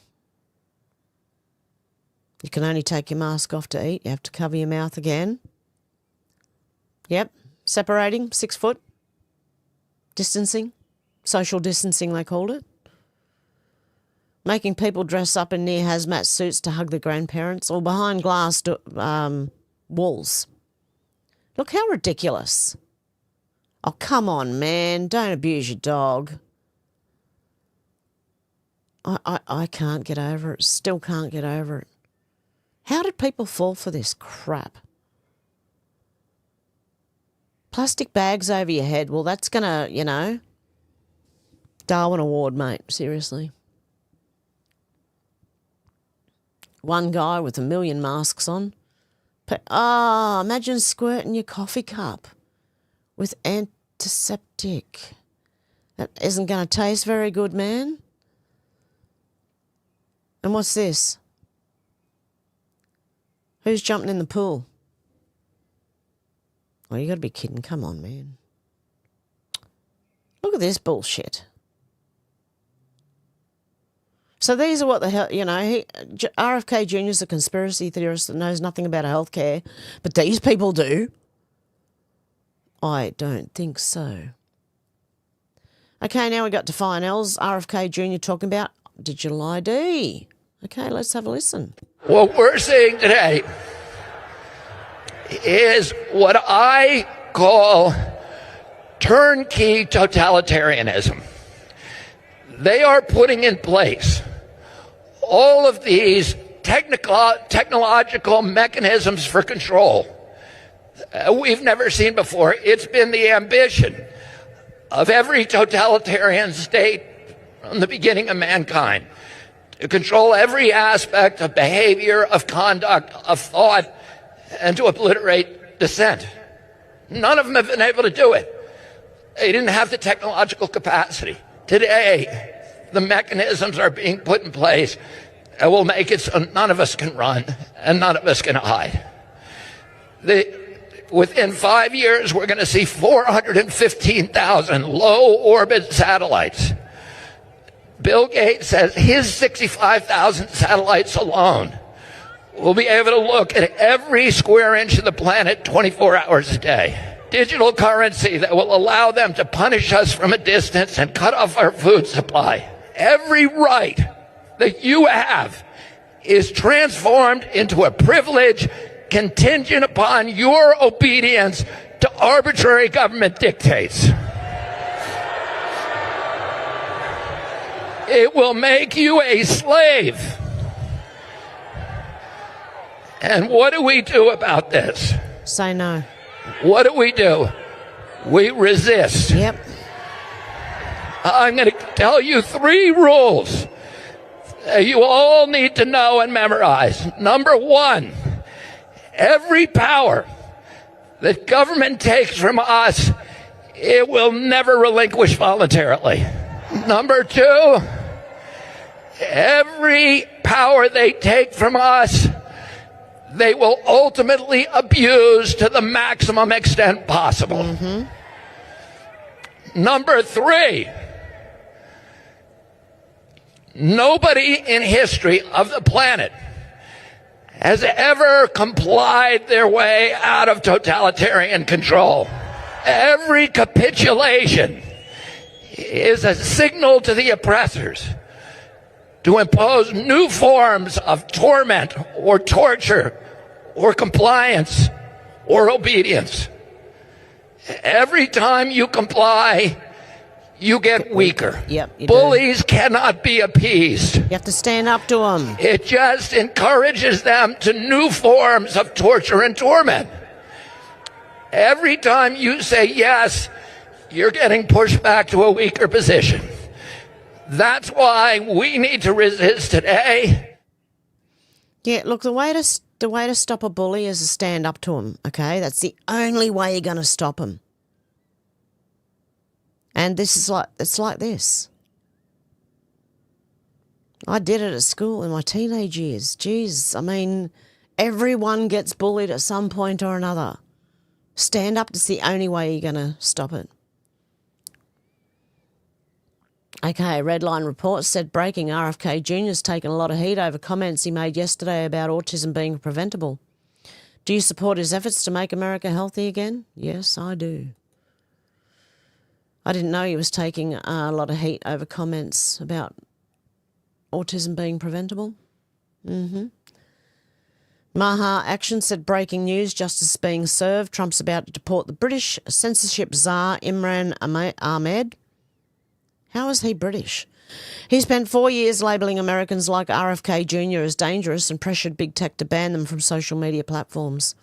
You can only take your mask off to eat. You have to cover your mouth again. Yep. Separating, 6 foot. Distancing. Social distancing, they called it. Making people dress up in near hazmat suits to hug their grandparents or behind glass walls. Look how ridiculous. Oh, come on, man. Don't abuse your dog. I can't get over it. Still can't get over it. How did people fall for this crap? Plastic bags over your head. Well, that's going to, Darwin Award, mate. Seriously. One guy with 1 million masks on. Imagine squirting your coffee cup with antiseptic. That isn't going to taste very good, man. And what's this? Who's jumping in the pool? Oh, you got to be kidding. Come on, man. Look at this bullshit. So these are what the hell, RFK Jr. is a conspiracy theorist that knows nothing about healthcare, but these people do. I don't think so. Okay, now we got to finals. RFK Jr. talking about digital ID. Okay, let's have a listen. What we're seeing today is what I call turnkey totalitarianism. They are putting in place all of these technological mechanisms for control we've never seen before. It's been the ambition of every totalitarian state from the beginning of mankind to control every aspect of behavior, of conduct, of thought, and to obliterate dissent. None of them have been able to do it. They didn't have the technological capacity. Today, the mechanisms are being put in place that will make it so none of us can run and none of us can hide. Within 5 years, we're going to see 415,000 low-orbit satellites. Bill Gates says his 65,000 satellites alone will be able to look at every square inch of the planet 24 hours a day. Digital currency that will allow them to punish us from a distance and cut off our food supply. Every right that you have is transformed into a privilege contingent upon your obedience to arbitrary government dictates. It will make you a slave. And what do we do about this? Say no. What do? We resist. Yep. I'm going to tell you 3 rules that you all need to know and memorize. Number 1, every power that government takes from us, it will never relinquish voluntarily. Number 2, Every power they take from us, they will ultimately abuse to the maximum extent possible. Number 3, nobody in history of the planet has ever complied their way out of totalitarian control. Every capitulation is a signal to the oppressors to impose new forms of torment or torture or compliance or obedience. Every time you comply, you get weaker. Yep, you Bullies cannot be appeased. You have to stand up to them. It just encourages them to new forms of torture and torment. Every time you say yes, you're getting pushed back to a weaker position. That's why we need to resist today. Yeah, look, the way to stop a bully is to stand up to him, okay? That's the only way you're going to stop him. And it's like this. I did it at school in my teenage years. Jeez, I mean, everyone gets bullied at some point or another. Stand up, it's the only way you're going to stop it. Okay, Redline Report said breaking RFK Jr.'s taken a lot of heat over comments he made yesterday about autism being preventable. Do you support his efforts to make America healthy again? Yes, I do. I didn't know he was taking a lot of heat over comments about autism being preventable. Maha Action said breaking news, justice being served. Trump's about to deport the British censorship czar Imran Ahmed. How is he British? He spent 4 years labelling Americans like RFK Jr. as dangerous and pressured big tech to ban them from social media platforms.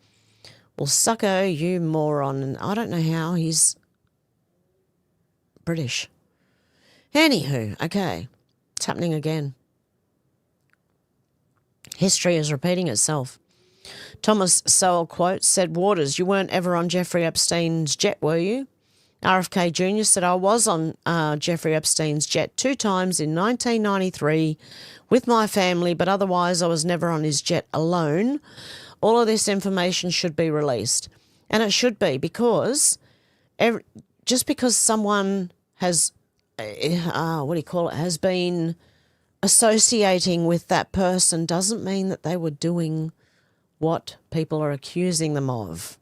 Well, sucko, you moron. And I don't know how he's British. Anywho, okay, it's happening again. History is repeating itself. Thomas Sowell quote said, Waters, you weren't ever on Jeffrey Epstein's jet, were you? RFK Jr. said, I was on Jeffrey Epstein's jet 2 times in 1993 with my family, but otherwise I was never on his jet alone. All of this information should be released. And it should be, because just because someone has, has been associating with that person doesn't mean that they were doing what people are accusing them of.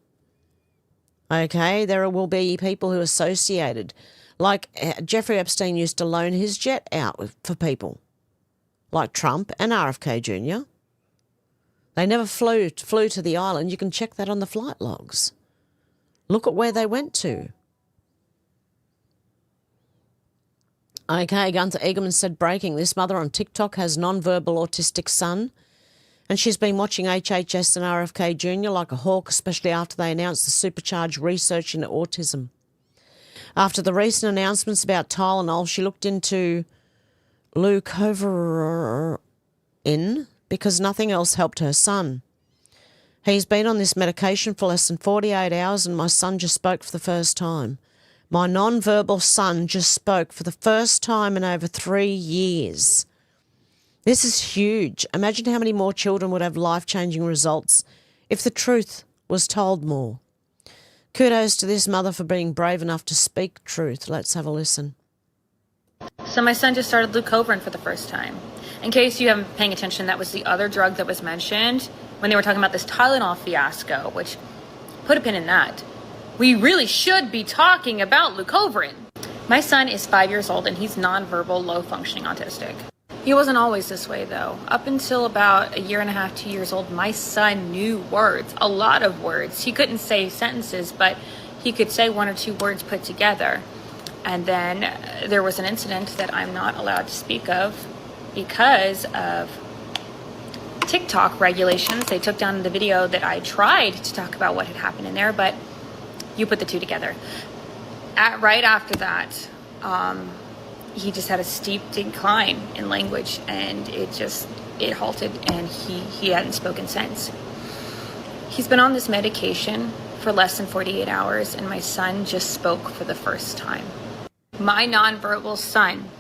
Okay, there will be people who are associated. Like Jeffrey Epstein used to loan his jet out for people, like Trump and RFK Jr. They never flew to the island. You can check that on the flight logs. Look at where they went to. Okay, Gunther Egerman said breaking. This mother on TikTok has non-verbal autistic son, and she's been watching HHS and RFK Jr. like a hawk, especially after they announced the supercharged research into autism. After the recent announcements about Tylenol, she looked into Leucovorin because nothing else helped her son. He's been on this medication for less than 48 hours and my son just spoke for the first time. My non-verbal son just spoke for the first time in over 3 years. This is huge. Imagine how many more children would have life-changing results if the truth was told more. Kudos to this mother for being brave enough to speak truth. Let's have a listen. So my son just started Leucovorin for the first time. In case you haven't been paying attention, that was the other drug that was mentioned when they were talking about this Tylenol fiasco, which, put a pin in that. We really should be talking about Leucovorin. My son is 5 years old and he's nonverbal, low-functioning autistic. He wasn't always this way, though. Up until about 1.5 years, 2 years old, my son knew words, a lot of words. He couldn't say sentences, but he could say 1 or 2 words put together. And then there was an incident that I'm not allowed to speak of because of TikTok regulations. They took down the video that I tried to talk about what had happened in there, but you put the two together. Right after that, he just had a steep decline in language, and it halted, and he hadn't spoken since. He's been on this medication for less than 48 hours, and my son just spoke for the first time. My nonverbal son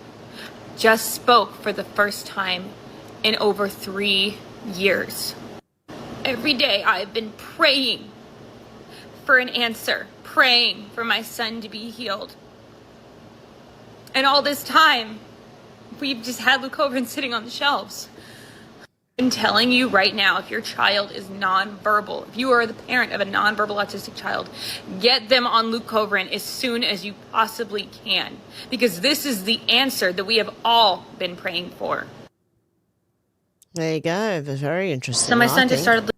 just spoke for the first time in over 3 years. Every day I've been praying for an answer, praying for my son to be healed. And all this time, we've just had Leucovorin sitting on the shelves. I'm telling you right now, if your child is nonverbal, if you are the parent of a nonverbal autistic child, get them on Leucovorin as soon as you possibly can, because this is the answer that we have all been praying for. There you go. It was very interesting. So my son just started.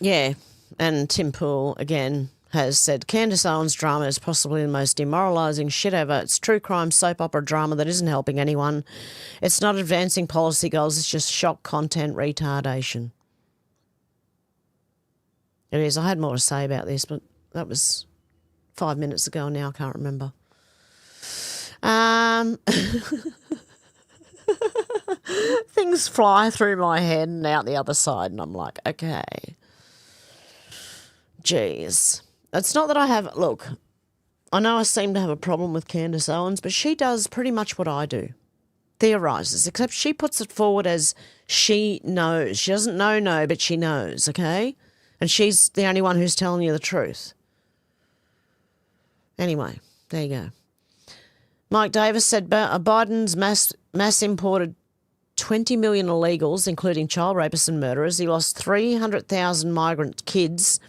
Yeah, and Tim Poole again has said Candace Owens' drama is possibly the most demoralising shit ever. It's true crime soap opera drama that isn't helping anyone. It's not advancing policy goals. It's just shock content retardation. It is. I had more to say about this, but that was 5 minutes ago now. I can't remember. Things fly through my head and out the other side, and I'm like, okay. Jeez. It's not that I have... Look, I know I seem to have a problem with Candace Owens, but she does pretty much what I do. Theorises, except she puts it forward as she knows. She doesn't know, but she knows, okay? And she's the only one who's telling you the truth. Anyway, there you go. Mike Davis said Biden's mass imported 20 million illegals, including child rapists and murderers. He lost 300,000 migrant kids,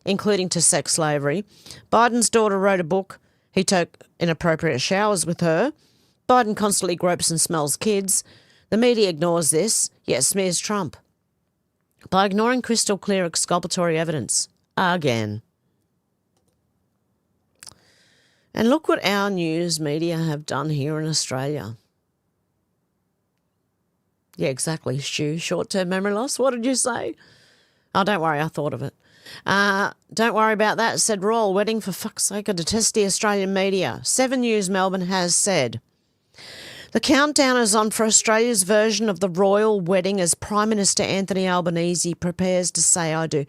including to sex slavery. Biden's daughter wrote a book. He took inappropriate showers with her. Biden constantly gropes and smells kids. The media ignores this, yet smears Trump by ignoring crystal clear exculpatory evidence. Again. And look what our news media have done here in Australia. Yeah, exactly, Stu. Short-term memory loss. What did you say? Oh, don't worry, I thought of it. Don't worry about that, said Royal Wedding. For fuck's sake, I detest the Australian media. 7 News Melbourne has said, the countdown is on for Australia's version of the Royal Wedding as Prime Minister Anthony Albanese prepares to say I do.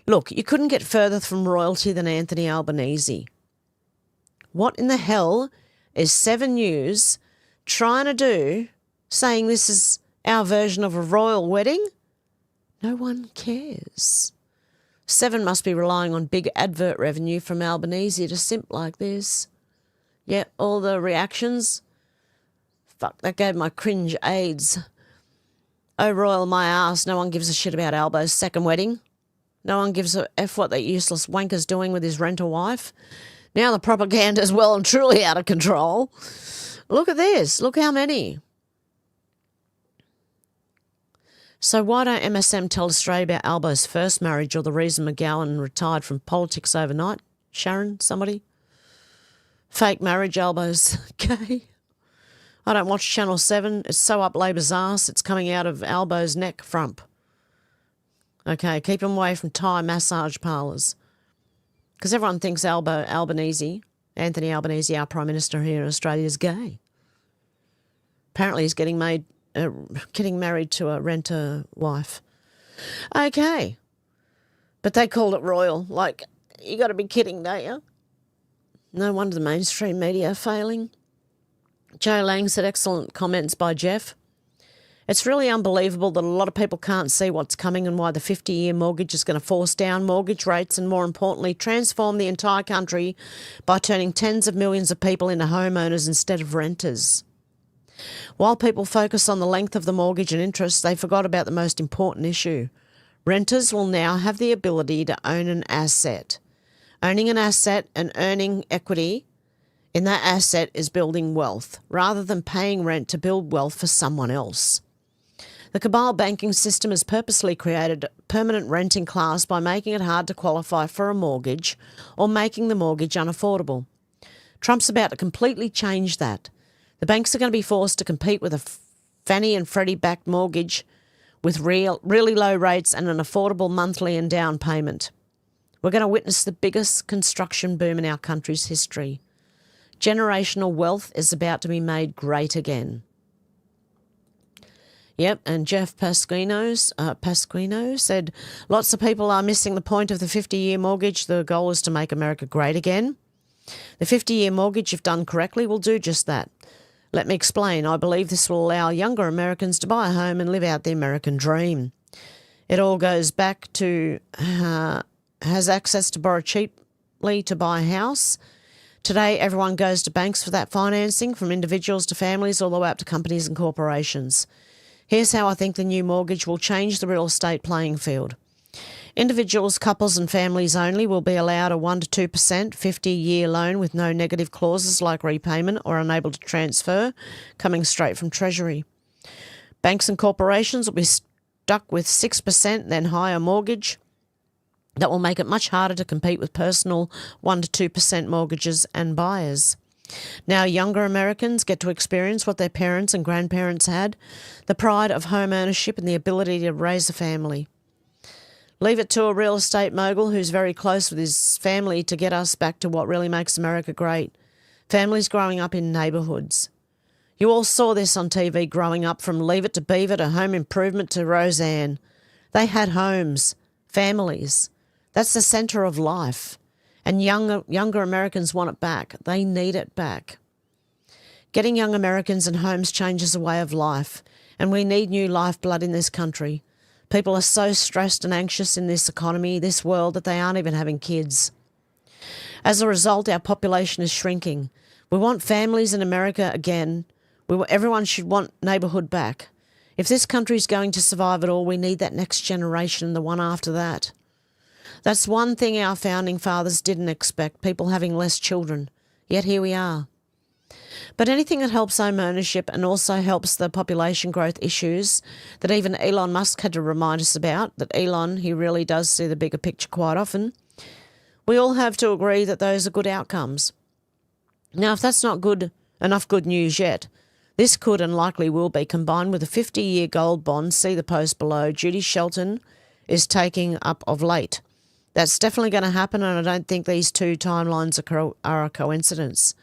Look, you couldn't get further from royalty than Anthony Albanese. What in the hell is 7 News trying to do, saying this is our version of a royal wedding? No one cares. 7 must be relying on big advert revenue from Albanese to simp like this. Yeah, all the reactions. Fuck, that gave my cringe AIDS. Oh, royal my ass, no one gives a shit about Albo's second wedding. No one gives a F what that useless wanker's doing with his renter wife. Now the propaganda is well and truly out of control. Look at this. Look how many. So why don't MSM tell Australia about Albo's first marriage or the reason McGowan retired from politics overnight? Sharon, somebody? Fake marriage, Albo's gay. I don't watch Channel 7. It's so up Labor's arse. It's coming out of Albo's neck frump. Okay, keep him away from Thai massage parlours. Because everyone thinks Anthony Albanese, our Prime Minister here in Australia, is gay. Apparently he's getting married to a renter wife. Okay. But they called it royal. Like, you got to be kidding, don't you? No wonder the mainstream media are failing. Joe Lang said excellent comments by Jeff. It's really unbelievable that a lot of people can't see what's coming and why the 50-year mortgage is going to force down mortgage rates and, more importantly, transform the entire country by turning tens of millions of people into homeowners instead of renters. While people focus on the length of the mortgage and interest, they forgot about the most important issue. Renters will now have the ability to own an asset. Owning an asset and earning equity in that asset is building wealth, rather than paying rent to build wealth for someone else. The cabal banking system has purposely created a permanent renting class by making it hard to qualify for a mortgage or making the mortgage unaffordable. Trump's about to completely change that. The banks are going to be forced to compete with a Fannie and Freddie-backed mortgage with really low rates and an affordable monthly and down payment. We're going to witness the biggest construction boom in our country's history. Generational wealth is about to be made great again. Yep, and Jeff Pasquino said, lots of people are missing the point of the 50-year mortgage. The goal is to make America great again. The 50-year mortgage, if done correctly, will do just that. Let me explain. I believe this will allow younger Americans to buy a home and live out the American dream. It all goes back to has access to borrow cheaply to buy a house. Today, everyone goes to banks for that financing, from individuals to families all the way up to companies and corporations. Here's how I think the new mortgage will change the real estate playing field. Individuals, couples and families only will be allowed a 1 to 2% 50-year loan with no negative clauses like repayment or unable to transfer, coming straight from Treasury. Banks and corporations will be stuck with 6% then higher mortgage. That will make it much harder to compete with personal 1 to 2% mortgages and buyers. Now younger Americans get to experience what their parents and grandparents had, the pride of home ownership and the ability to raise a family. Leave it to a real estate mogul who's very close with his family to get us back to what really makes America great. Families growing up in neighbourhoods. You all saw this on TV growing up, from Leave It to Beaver to Home Improvement to Roseanne. They had homes, families. That's the centre of life. And younger Americans want it back. They need it back. Getting young Americans in homes changes a way of life, and we need new lifeblood in this country. People are so stressed and anxious in this economy, this world, that they aren't even having kids. As a result, our population is shrinking. We want families in America again. Everyone should want neighbourhood back. If this country is going to survive at all, we need that next generation and the one after that. That's one thing our founding fathers didn't expect, people having less children. Yet here we are. But anything that helps home ownership and also helps the population growth issues that even Elon Musk had to remind us about, that Elon, he really does see the bigger picture quite often, we all have to agree that those are good outcomes. Now, if that's not enough good news yet, this could and likely will be combined with a 50-year gold bond, see the post below, Judy Shelton is taking up of late. That's definitely going to happen, and I don't think these two timelines are a coincidence.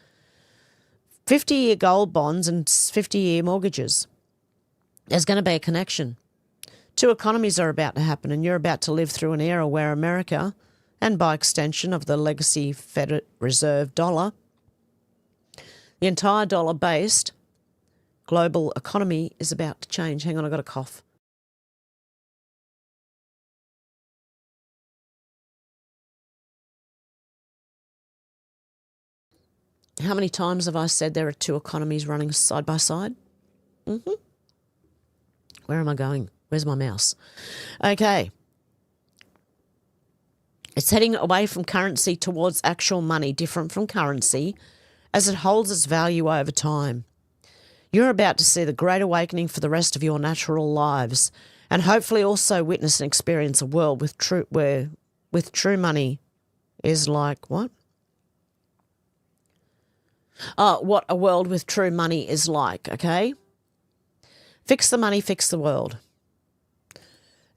50-year gold bonds and 50-year mortgages. There's going to be a connection. Two economies are about to happen, and you're about to live through an era where America, and by extension of the legacy Federal Reserve dollar, the entire dollar-based global economy is about to change. Hang on, I've got a cough. How many times have I said there are two economies running side by side? Where am I going? Where's my mouse? Okay. It's heading away from currency towards actual money, different from currency, as it holds its value over time. You're about to see the great awakening for the rest of your natural lives, and hopefully also witness and experience a world with true money is like what? What a world with true money is like, okay? Fix the money, fix the world.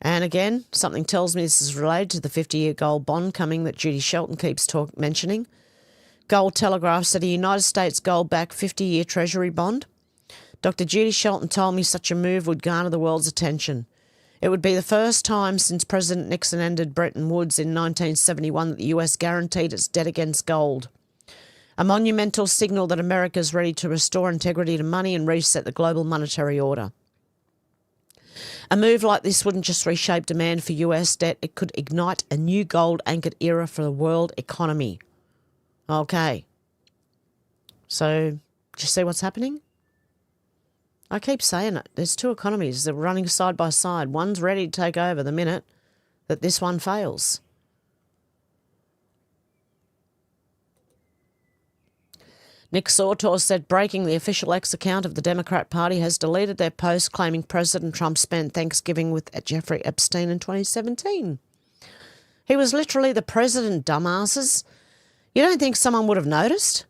And again, something tells me this is related to the 50-year gold bond coming that Judy Shelton keeps mentioning. Gold Telegraph said a United States gold-backed 50-year Treasury bond. Dr. Judy Shelton told me such a move would garner the world's attention. It would be the first time since President Nixon ended Bretton Woods in 1971 that the US guaranteed its debt against gold. A monumental signal that America is ready to restore integrity to money and reset the global monetary order. A move like this wouldn't just reshape demand for US debt, it could ignite a new gold-anchored era for the world economy. Okay. So, do you see what's happening? I keep saying it. There's two economies that are running side by side. One's ready to take over the minute that this one fails. Nick Sautor said breaking the official X account of the Democrat Party has deleted their post claiming President Trump spent Thanksgiving with Jeffrey Epstein in 2017. He was literally the president, dumbasses. You don't think someone would have noticed?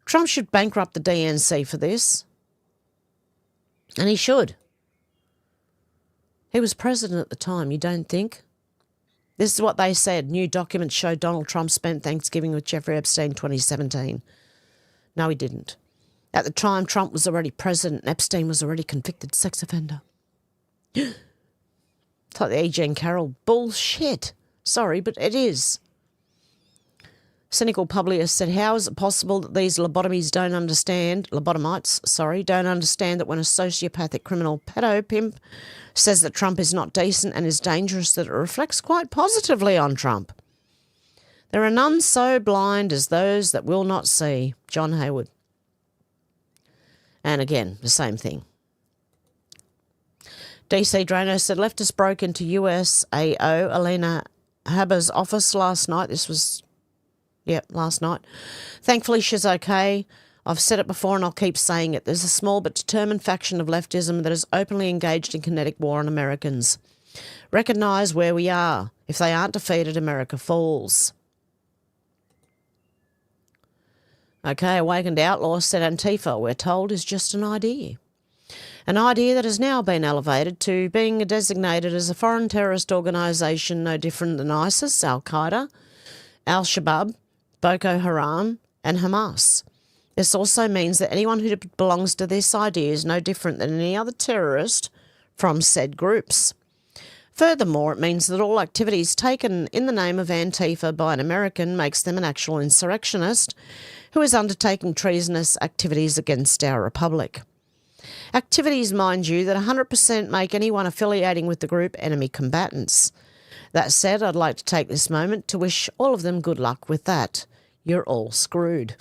Trump should bankrupt the DNC for this. And he should. He was president at the time, you don't think? This is what they said. New documents show Donald Trump spent Thanksgiving with Jeffrey Epstein in 2017. No, he didn't. At the time, Trump was already president. Epstein was already convicted sex offender. It's like the E. Jean Carroll bullshit. Sorry, but it is. Cynical publicist said, how is it possible that these lobotomites don't understand that when a sociopathic criminal pedo pimp says that Trump is not decent and is dangerous, that it reflects quite positively on Trump. There are none so blind as those that will not see. John Hayward. And again, the same thing. DC Drano said, leftist broke into USAO Alina Haber's office last night. This was, last night. Thankfully, she's okay. I've said it before and I'll keep saying it. There's a small but determined faction of leftism that is openly engaged in kinetic war on Americans. Recognise where we are. If they aren't defeated, America falls. Okay, awakened outlaw said Antifa, we're told, is just an idea. An idea that has now been elevated to being designated as a foreign terrorist organisation no different than ISIS, Al-Qaeda, Al-Shabaab, Boko Haram and Hamas. This also means that anyone who belongs to this idea is no different than any other terrorist from said groups. Furthermore, it means that all activities taken in the name of Antifa by an American makes them an actual insurrectionist who is undertaking treasonous activities against our republic. Activities, mind you, that 100% make anyone affiliating with the group enemy combatants. That said, I'd like to take this moment to wish all of them good luck with that. You're all screwed.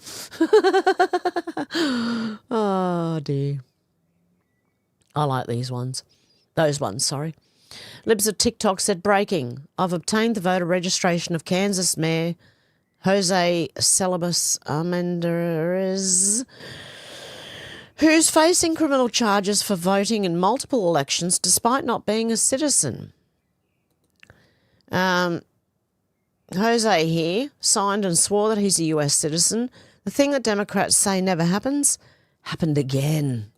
Oh, dear. I like these ones. Those ones, sorry. Libs of TikTok said, breaking. I've obtained the voter registration of Kansas Mayor Jose Celebus Armendariz, who's facing criminal charges for voting in multiple elections despite not being a citizen. Jose here signed and swore that he's a US citizen. The thing that Democrats say never happens, happened again.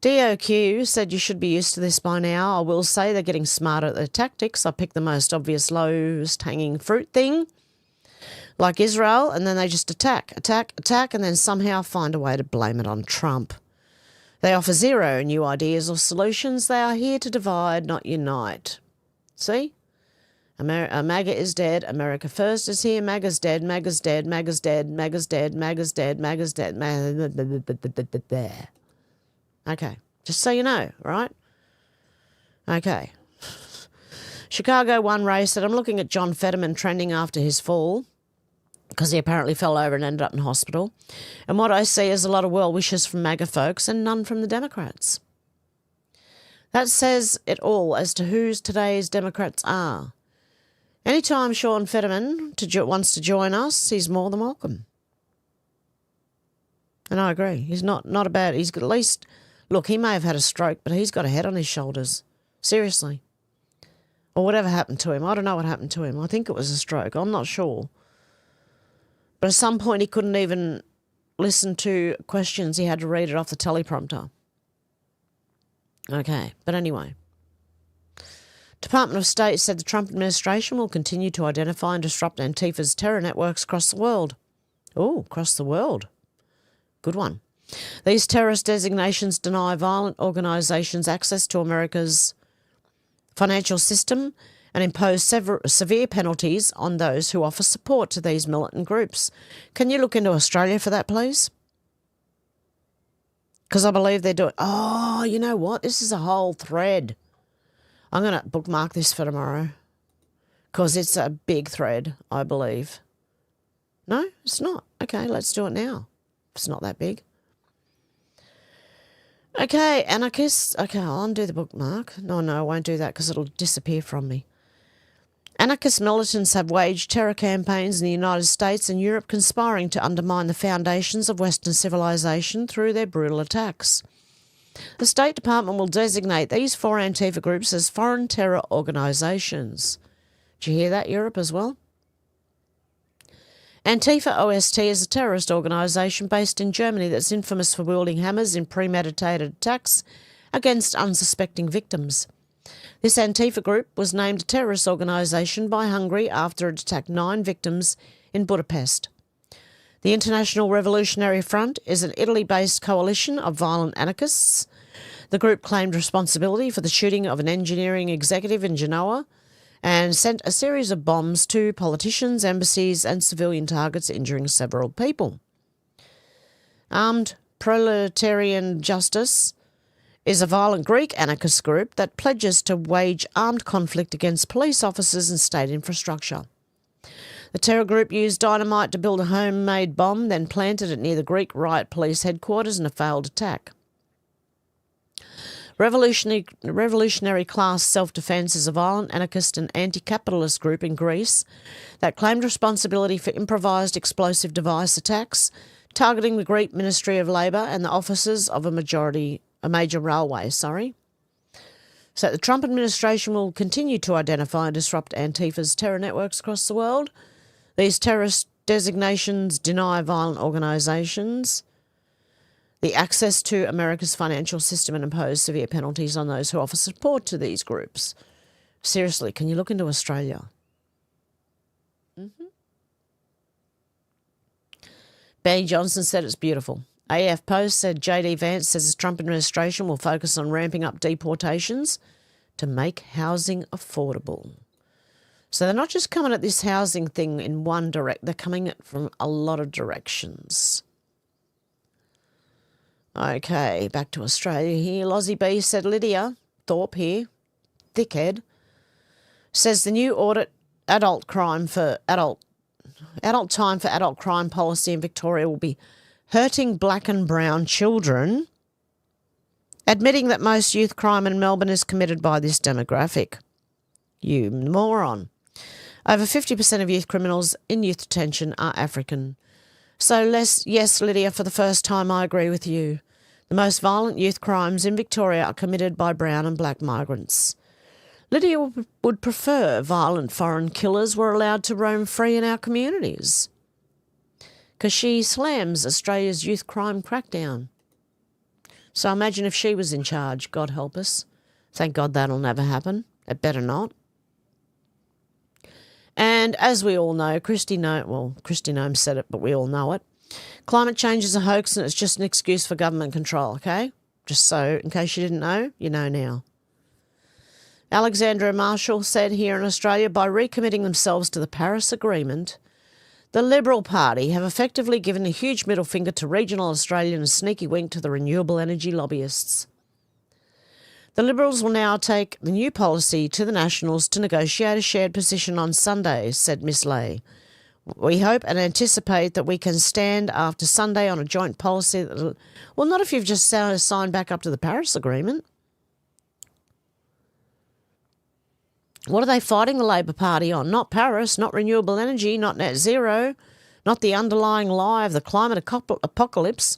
DOQ said you should be used to this by now. I will say they're getting smarter at their tactics. I picked the most obvious lowest hanging fruit thing, like Israel, and then they just attack, and then somehow find a way to blame it on Trump. They offer zero new ideas or solutions. They are here to divide, not unite. See? MAGA is dead. America First is here. MAGA's dead. MAGA's dead. MAGA's dead. MAGA's dead. MAGA's dead. MAGA's dead. There. Okay. Just so you know, right? Okay. Chicago One race said, I'm looking at John Fetterman trending after his fall because he apparently fell over and ended up in hospital. And what I see is a lot of well wishes from MAGA folks and none from the Democrats. That says it all as to who today's Democrats are. Anytime Sean Fetterman wants to join us, he's more than welcome. And I agree. He's not a bad... He's got at least... Look, he may have had a stroke, but he's got a head on his shoulders. Seriously. Or whatever happened to him. I don't know what happened to him. I think it was a stroke. I'm not sure. But at some point he couldn't even listen to questions. He had to read it off the teleprompter. Okay, but anyway. Department of State said the Trump administration will continue to identify and disrupt Antifa's terror networks across the world. Oh, across the world. Good one. These terrorist designations deny violent organisations access to America's financial system and impose severe penalties on those who offer support to these militant groups. Can you look into Australia for that, please? Because I believe they're doing... Oh, you know what? This is a whole thread. I'm going to bookmark this for tomorrow because it's a big thread, I believe. No, it's not. Okay, let's do it now. It's not that big. Okay, anarchists. Okay, I'll undo the bookmark. No, I won't do that because it'll disappear from me. Anarchist militants have waged terror campaigns in the United States and Europe, conspiring to undermine the foundations of Western civilization through their brutal attacks. The State Department will designate these four Antifa groups as foreign terror organisations. Did you hear that, Europe, as well? Antifa OST is a terrorist organisation based in Germany that's infamous for wielding hammers in premeditated attacks against unsuspecting victims. This Antifa group was named a terrorist organisation by Hungary after it attacked 9 victims in Budapest. The International Revolutionary Front is an Italy-based coalition of violent anarchists. The group claimed responsibility for the shooting of an engineering executive in Genoa and sent a series of bombs to politicians, embassies and civilian targets, injuring several people. Armed Proletarian Justice is a violent Greek anarchist group that pledges to wage armed conflict against police officers and state infrastructure. The terror group used dynamite to build a homemade bomb, then planted it near the Greek riot police headquarters in a failed attack. Revolutionary Class Self-Defense is a violent anarchist and anti-capitalist group in Greece that claimed responsibility for improvised explosive device attacks targeting the Greek Ministry of Labour and the offices of a major railway. So the Trump administration will continue to identify and disrupt Antifa's terror networks across the world. These terrorist designations deny violent organisations the access to America's financial system and impose severe penalties on those who offer support to these groups. Seriously, can you look into Australia? Benny Johnson said it's beautiful. AF Post said J.D. Vance says the Trump administration will focus on ramping up deportations to make housing affordable. So they're not just coming at this housing thing in one direct, they're coming at from a lot of directions. Okay, back to Australia here. Lozzie B said Lydia Thorpe here, thickhead, says the new audit adult time for adult crime policy in Victoria will be hurting black and brown children, admitting that most youth crime in Melbourne is committed by this demographic. You moron. Over 50% of youth criminals in youth detention are African. So yes, Lydia, for the first time I agree with you. The most violent youth crimes in Victoria are committed by brown and black migrants. Lydia would prefer violent foreign killers were allowed to roam free in our communities, because she slams Australia's youth crime crackdown. So imagine if she was in charge, God help us. Thank God that'll never happen. It better not. And as we all know, Kristi Noem said it, but we all know it. Climate change is a hoax and it's just an excuse for government control, okay? Just so, in case you didn't know, you know now. Alexandra Marshall said here in Australia, by recommitting themselves to the Paris Agreement, the Liberal Party have effectively given a huge middle finger to regional Australia and a sneaky wink to the renewable energy lobbyists. The Liberals will now take the new policy to the Nationals to negotiate a shared position on Sunday, said Miss Lay. We hope and anticipate that we can stand after Sunday on a joint policy that, well, not if you've just signed back up to the Paris Agreement. What are they fighting the Labor Party on? Not Paris, not renewable energy, not net zero, not the underlying lie of the climate apocalypse.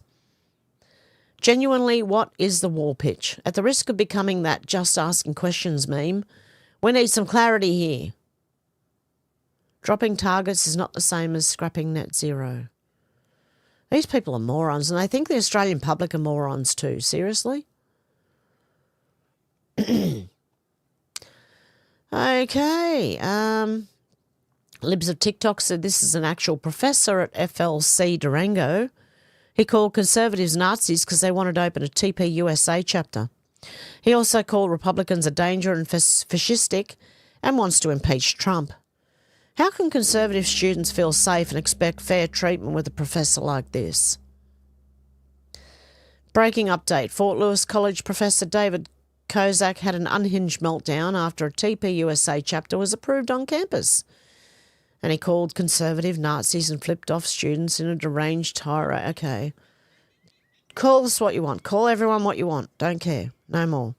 Genuinely, what is the war pitch? At the risk of becoming that just asking questions meme, we need some clarity here. Dropping targets is not the same as scrapping net zero. These people are morons, and they think the Australian public are morons too. Seriously? Okay. Libs of TikTok said this is an actual professor at FLC Durango. He called Conservatives Nazis because they wanted to open a TPUSA chapter. He also called Republicans a danger and fascistic and wants to impeach Trump. How can Conservative students feel safe and expect fair treatment with a professor like this? Breaking update. Fort Lewis College Professor David Kozak had an unhinged meltdown after a TPUSA chapter was approved on campus. And he called Conservative Nazis and flipped off students in a deranged tirade. Okay. Call us what you want. Call everyone what you want. Don't care. No more.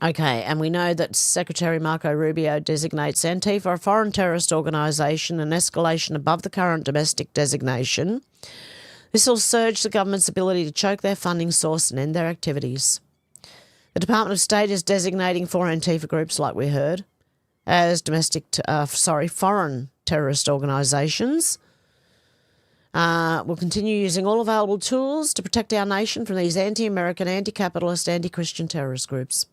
Okay, and we know that Secretary Marco Rubio designates Antifa a foreign terrorist organisation, an escalation above the current domestic designation. This will surge the government's ability to choke their funding source and end their activities. The Department of State is designating 4 Antifa groups, like we heard, as foreign terrorist organisations. We'll continue using all available tools to protect our nation from these anti-American, anti-capitalist, anti-Christian terrorist groups.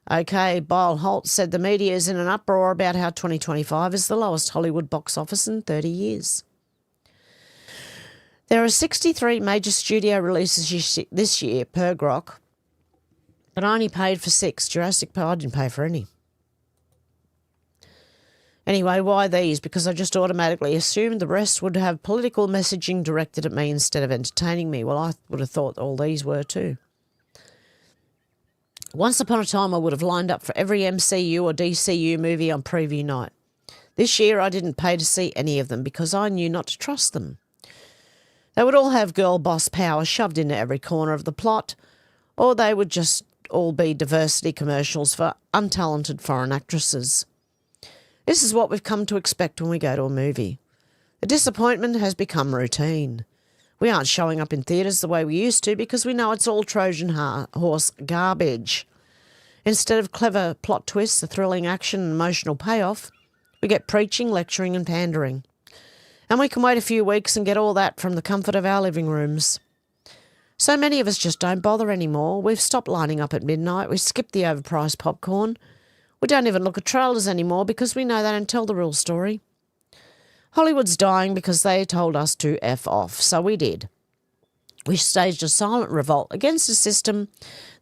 Okay, Bile Holt said the media is in an uproar about how 2025 is the lowest Hollywood box office in 30 years. There are 63 major studio releases this year per Grok, But I only paid for 6. Jurassic Park, I didn't pay for any. Anyway, why these? Because I just automatically assumed the rest would have political messaging directed at me instead of entertaining me. Well, I would have thought all these were too. Once upon a time, I would have lined up for every MCU or DCU movie on preview night. This year, I didn't pay to see any of them because I knew not to trust them. They would all have girl boss power shoved into every corner of the plot, or they would just all be diversity commercials for untalented foreign actresses. This is what we've come to expect when we go to a movie. The disappointment has become routine. We aren't showing up in theatres the way we used to because we know it's all Trojan horse garbage. Instead of clever plot twists, a thrilling action and emotional payoff, we get preaching, lecturing and pandering. And we can wait a few weeks and get all that from the comfort of our living rooms. So many of us just don't bother anymore. We've stopped lining up at midnight. We skip the overpriced popcorn. We don't even look at trailers anymore because we know they don't tell the real story. Hollywood's dying because they told us to F off, so we did. We staged a silent revolt against a system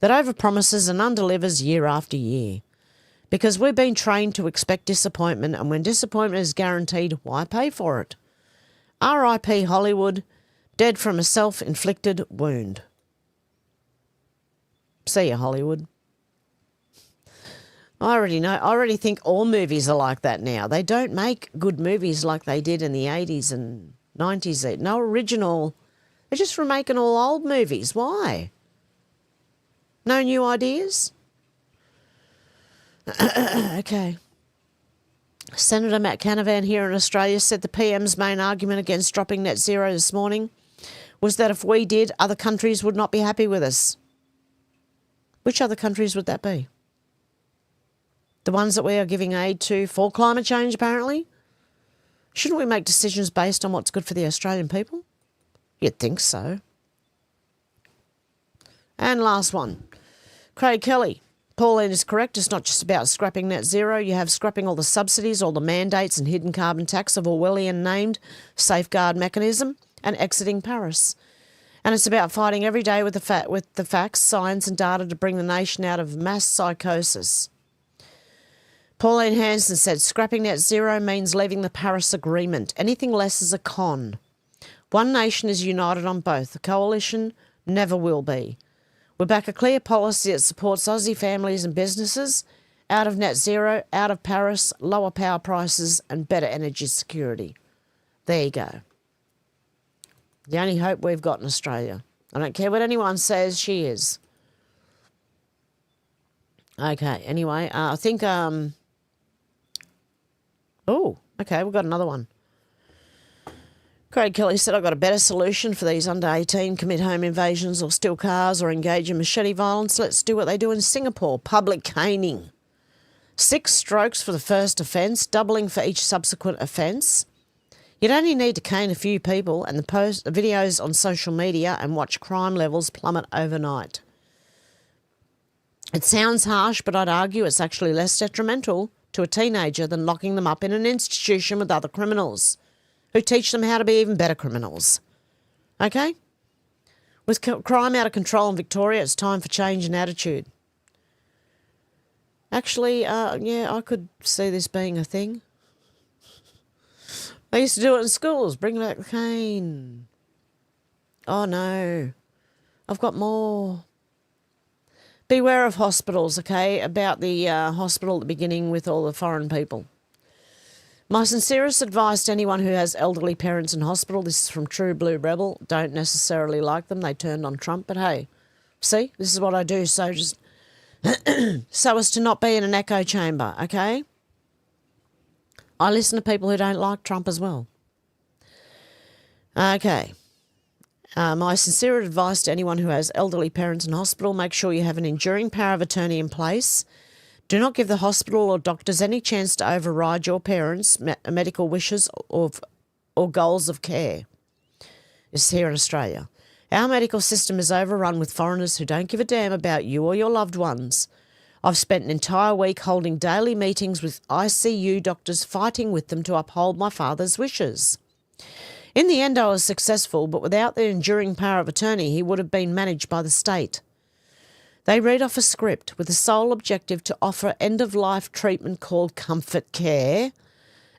that overpromises and underdelivers year after year. Because we've been trained to expect disappointment, and when disappointment is guaranteed, why pay for it? R.I.P. Hollywood, dead from a self-inflicted wound. See ya, Hollywood. I already think all movies are like that now. They don't make good movies like they did in the 80s and 90s. No original. They're just remaking all old movies. Why? No new ideas? Okay. Senator Matt Canavan here in Australia said the PM's main argument against dropping net zero this morning was that if we did, other countries would not be happy with us. Which other countries would that be? The ones that we are giving aid to for climate change, apparently? Shouldn't we make decisions based on what's good for the Australian people? You'd think so. And last one. Craig Kelly. Pauline is correct. It's not just about scrapping net zero. You have scrapping all the subsidies, all the mandates and hidden carbon tax of Orwellian named safeguard mechanism and exiting Paris. And it's about fighting every day with the facts, science and data to bring the nation out of mass psychosis. Pauline Hanson said, scrapping net zero means leaving the Paris Agreement. Anything less is a con. One nation is united on both. The coalition never will be. We back a clear policy that supports Aussie families and businesses, out of net zero, out of Paris, lower power prices and better energy security. There you go. The only hope we've got in Australia. I don't care what anyone says, she is. Okay, anyway, I think... Oh, okay, we've got another one. Craig Kelly said, I've got a better solution for these under 18 commit home invasions or steal cars or engage in machete violence. Let's do what they do in Singapore, public caning. 6 strokes for the first offence, doubling for each subsequent offence. You'd only need to cane a few people and post the videos on social media and watch crime levels plummet overnight. It sounds harsh, but I'd argue it's actually less detrimental to a teenager than locking them up in an institution with other criminals who teach them how to be even better criminals. Okay? With crime out of control in Victoria, it's time for change in attitude. Actually, yeah, I could see this being a thing. I used to do it in schools, bring back the cane. Oh no, I've got more. Beware of hospitals, okay, about the hospital at the beginning with all the foreign people. My sincerest advice to anyone who has elderly parents in hospital, this is from True Blue Rebel, don't necessarily like them, they turned on Trump, but hey, see, this is what I do, so just, so as to not be in an echo chamber, okay? I listen to people who don't like Trump as well. Okay. My sincere advice to anyone who has elderly parents in hospital, make sure you have an enduring power of attorney in place. Do not give the hospital or doctors any chance to override your parents' medical wishes or goals of care. It's here in Australia. Our medical system is overrun with foreigners who don't give a damn about you or your loved ones. I've spent an entire week holding daily meetings with ICU doctors, fighting with them to uphold my father's wishes. In the end, I was successful, but without the enduring power of attorney, he would have been managed by the state. They read off a script with the sole objective to offer end-of-life treatment called comfort care,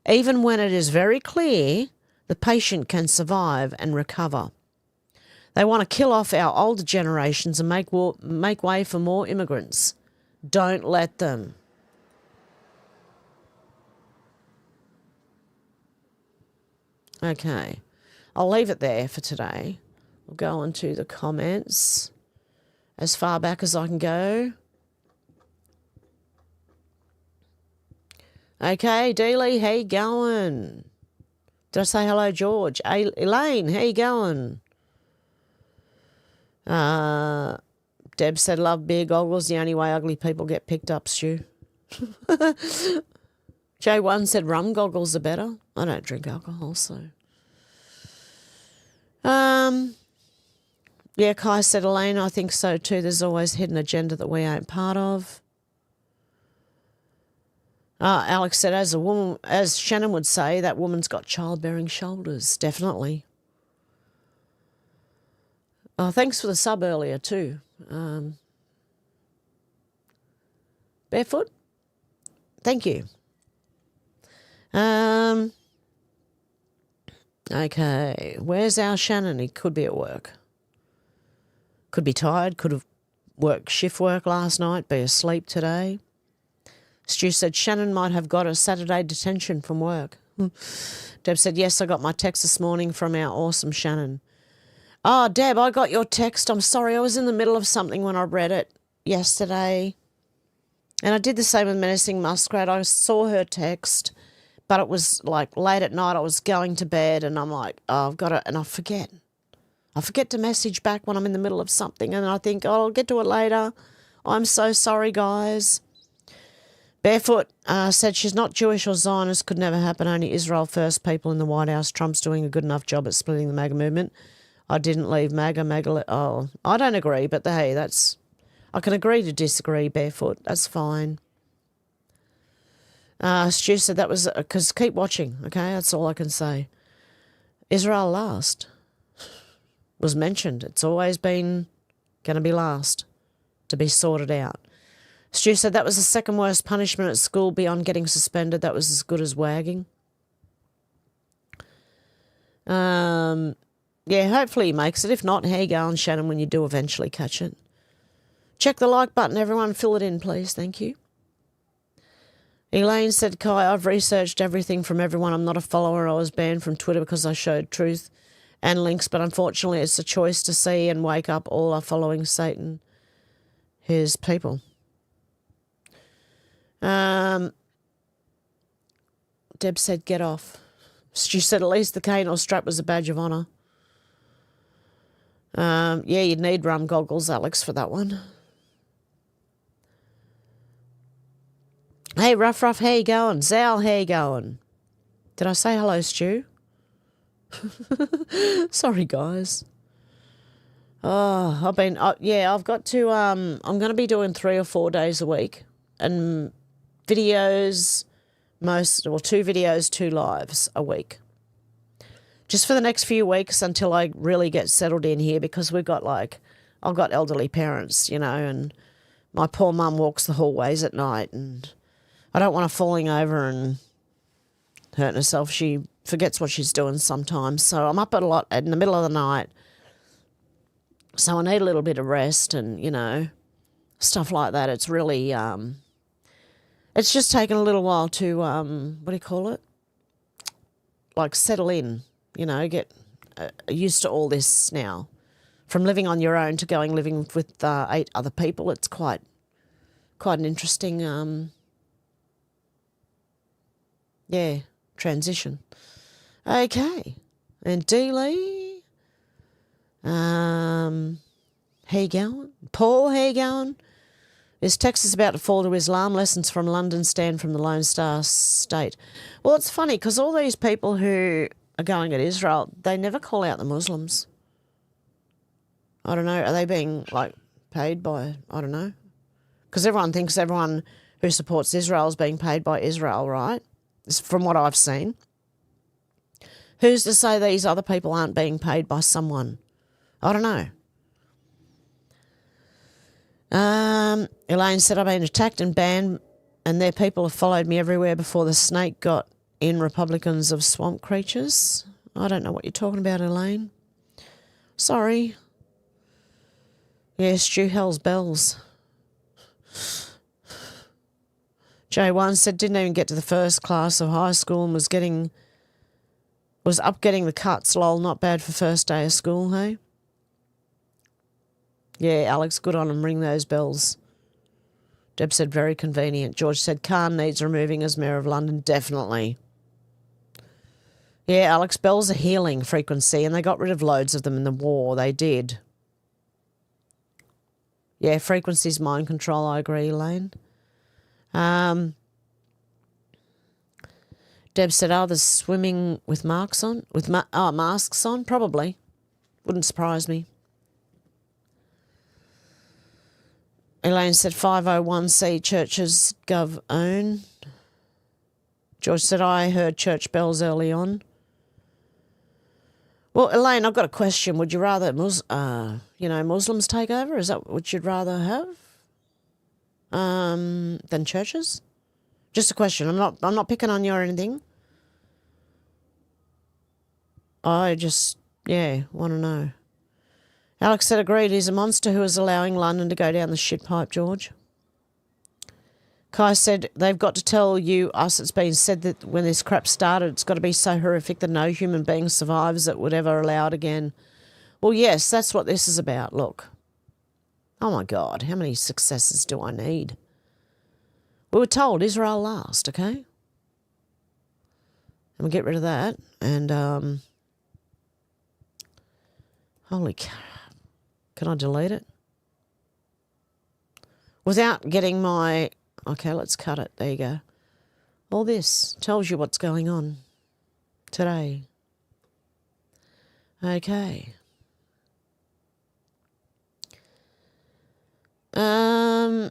even when it is very clear the patient can survive and recover. They want to kill off our older generations and make way for more immigrants. Don't let them. Okay, I'll leave it there for today. We'll go on to the comments as far back as I can go. Okay, Dealey, how you going? Did I say hello, George? Elaine, how you going? Deb said, love beer goggles, the only way ugly people get picked up, Stu. J1 said rum goggles are better. I don't drink alcohol, so. Yeah, Kai said, Elaine, I think so too. There's always hidden agenda that we ain't part of. Alex said, as a woman, as Shannon would say, that woman's got childbearing shoulders. Definitely. Oh, thanks for the sub earlier too. Barefoot? Thank you. Okay, where's our Shannon? He could be at work. Could be tired, could have worked shift work last night, be asleep today. Stu said Shannon might have got a Saturday detention from work. Deb said, yes, I got my text this morning from our awesome Shannon. Oh, Deb, I got your text. I'm sorry, I was in the middle of something when I read it yesterday. And I did the same with Menacing Muskrat. I saw her text, but it was like late at night. I was going to bed and I'm like, oh, I've got it. And I forget. I forget to message back when I'm in the middle of something. And I think, oh, I'll get to it later. I'm so sorry, guys. Barefoot said she's not Jewish or Zionist, could never happen, only Israel first people in the White House. Trump's doing a good enough job at splitting the MAGA movement. I didn't leave MAGA. Oh, I don't agree, but hey, that's, I can agree to disagree, Barefoot. That's fine. Stu said that was, because keep watching, okay? That's all I can say. Israel last was mentioned. It's always been going to be last to be sorted out. Stu said that was the second worst punishment at school beyond getting suspended. That was as good as wagging. Yeah, hopefully he makes it. If not, how you going, Shannon, when you do eventually catch it? Check the like button, everyone. Fill it in, please. Thank you. Elaine said, Kai, I've researched everything from everyone. I'm not a follower. I was banned from Twitter because I showed truth and links, but unfortunately it's a choice to see and wake up all are following Satan, his people. Deb said, get off. Stu said, at least the cane or strap was a badge of honour. Yeah, you'd need rum goggles, Alex, for that one. Hey, Ruff, how you going? Zal, how you going? Did I say hello, Stu? Sorry, guys. Oh, I've got to, I'm going to be doing 3 or 4 days a week. And videos, 2 videos, 2 lives a week. Just for the next few weeks until I really get settled in here, because I've got elderly parents, you know, and my poor mum walks the hallways at night and I don't want her falling over and hurting herself. She forgets what she's doing sometimes. So I'm up a lot in the middle of the night. So I need a little bit of rest and, you know, stuff like that. It's really, it's just taken a little while to, what do you call it? Like settle in, you know, get used to all this now. From living on your own to living with 8 other people, it's quite an interesting, transition. Okay. And Dealey, how you going? Paul, how you going? Is Texas about to fall to Islam? Lessons from London stand from the Lone Star State. Well, it's funny because all these people who are going at Israel, they never call out the Muslims. I don't know. Are they being, paid by, I don't know. Because everyone thinks everyone who supports Israel is being paid by Israel, right? It's from what I've seen. Who's to say these other people aren't being paid by someone? I don't know. Elaine said, I've been attacked and banned, and their people have followed me everywhere before the snake got in. Republicans of swamp creatures. I don't know what you're talking about, Elaine. Sorry. Yeah, Stu Hell's bells. J1 said, didn't even get to the first class of high school and was up getting the cuts. Lol, not bad for first day of school, hey? Yeah, Alex, good on him. Ring those bells. Deb said, very convenient. George said, Khan needs removing as Mayor of London. Definitely. Yeah, Alex, bells are healing frequency, and they got rid of loads of them in the war. They did. Yeah, frequency's mind control. I agree, Elaine. Deb said, are they swimming with masks on? Masks on? Probably. Wouldn't surprise me. Elaine said 501c churches gov own. George said, I heard church bells early on. Well, Elaine, I've got a question. Would you rather Muslims take over? Is that what you'd rather have? Than churches? Just a question. I'm not picking on you or anything. I just want to know. Alex said, agreed, he's a monster who is allowing London to go down the shit pipe, George. Kai said, they've got to tell us it's been said that when this crap started, it's got to be so horrific that no human being survives that would ever allow it again. Well, yes, that's what this is about, look. Oh, my God, how many successes do I need? We were told Israel last, okay? And we'll get rid of that. And, holy cow. Can I delete it? Without getting my... Okay, let's cut it. There you go. All this tells you what's going on today. Okay. Okay,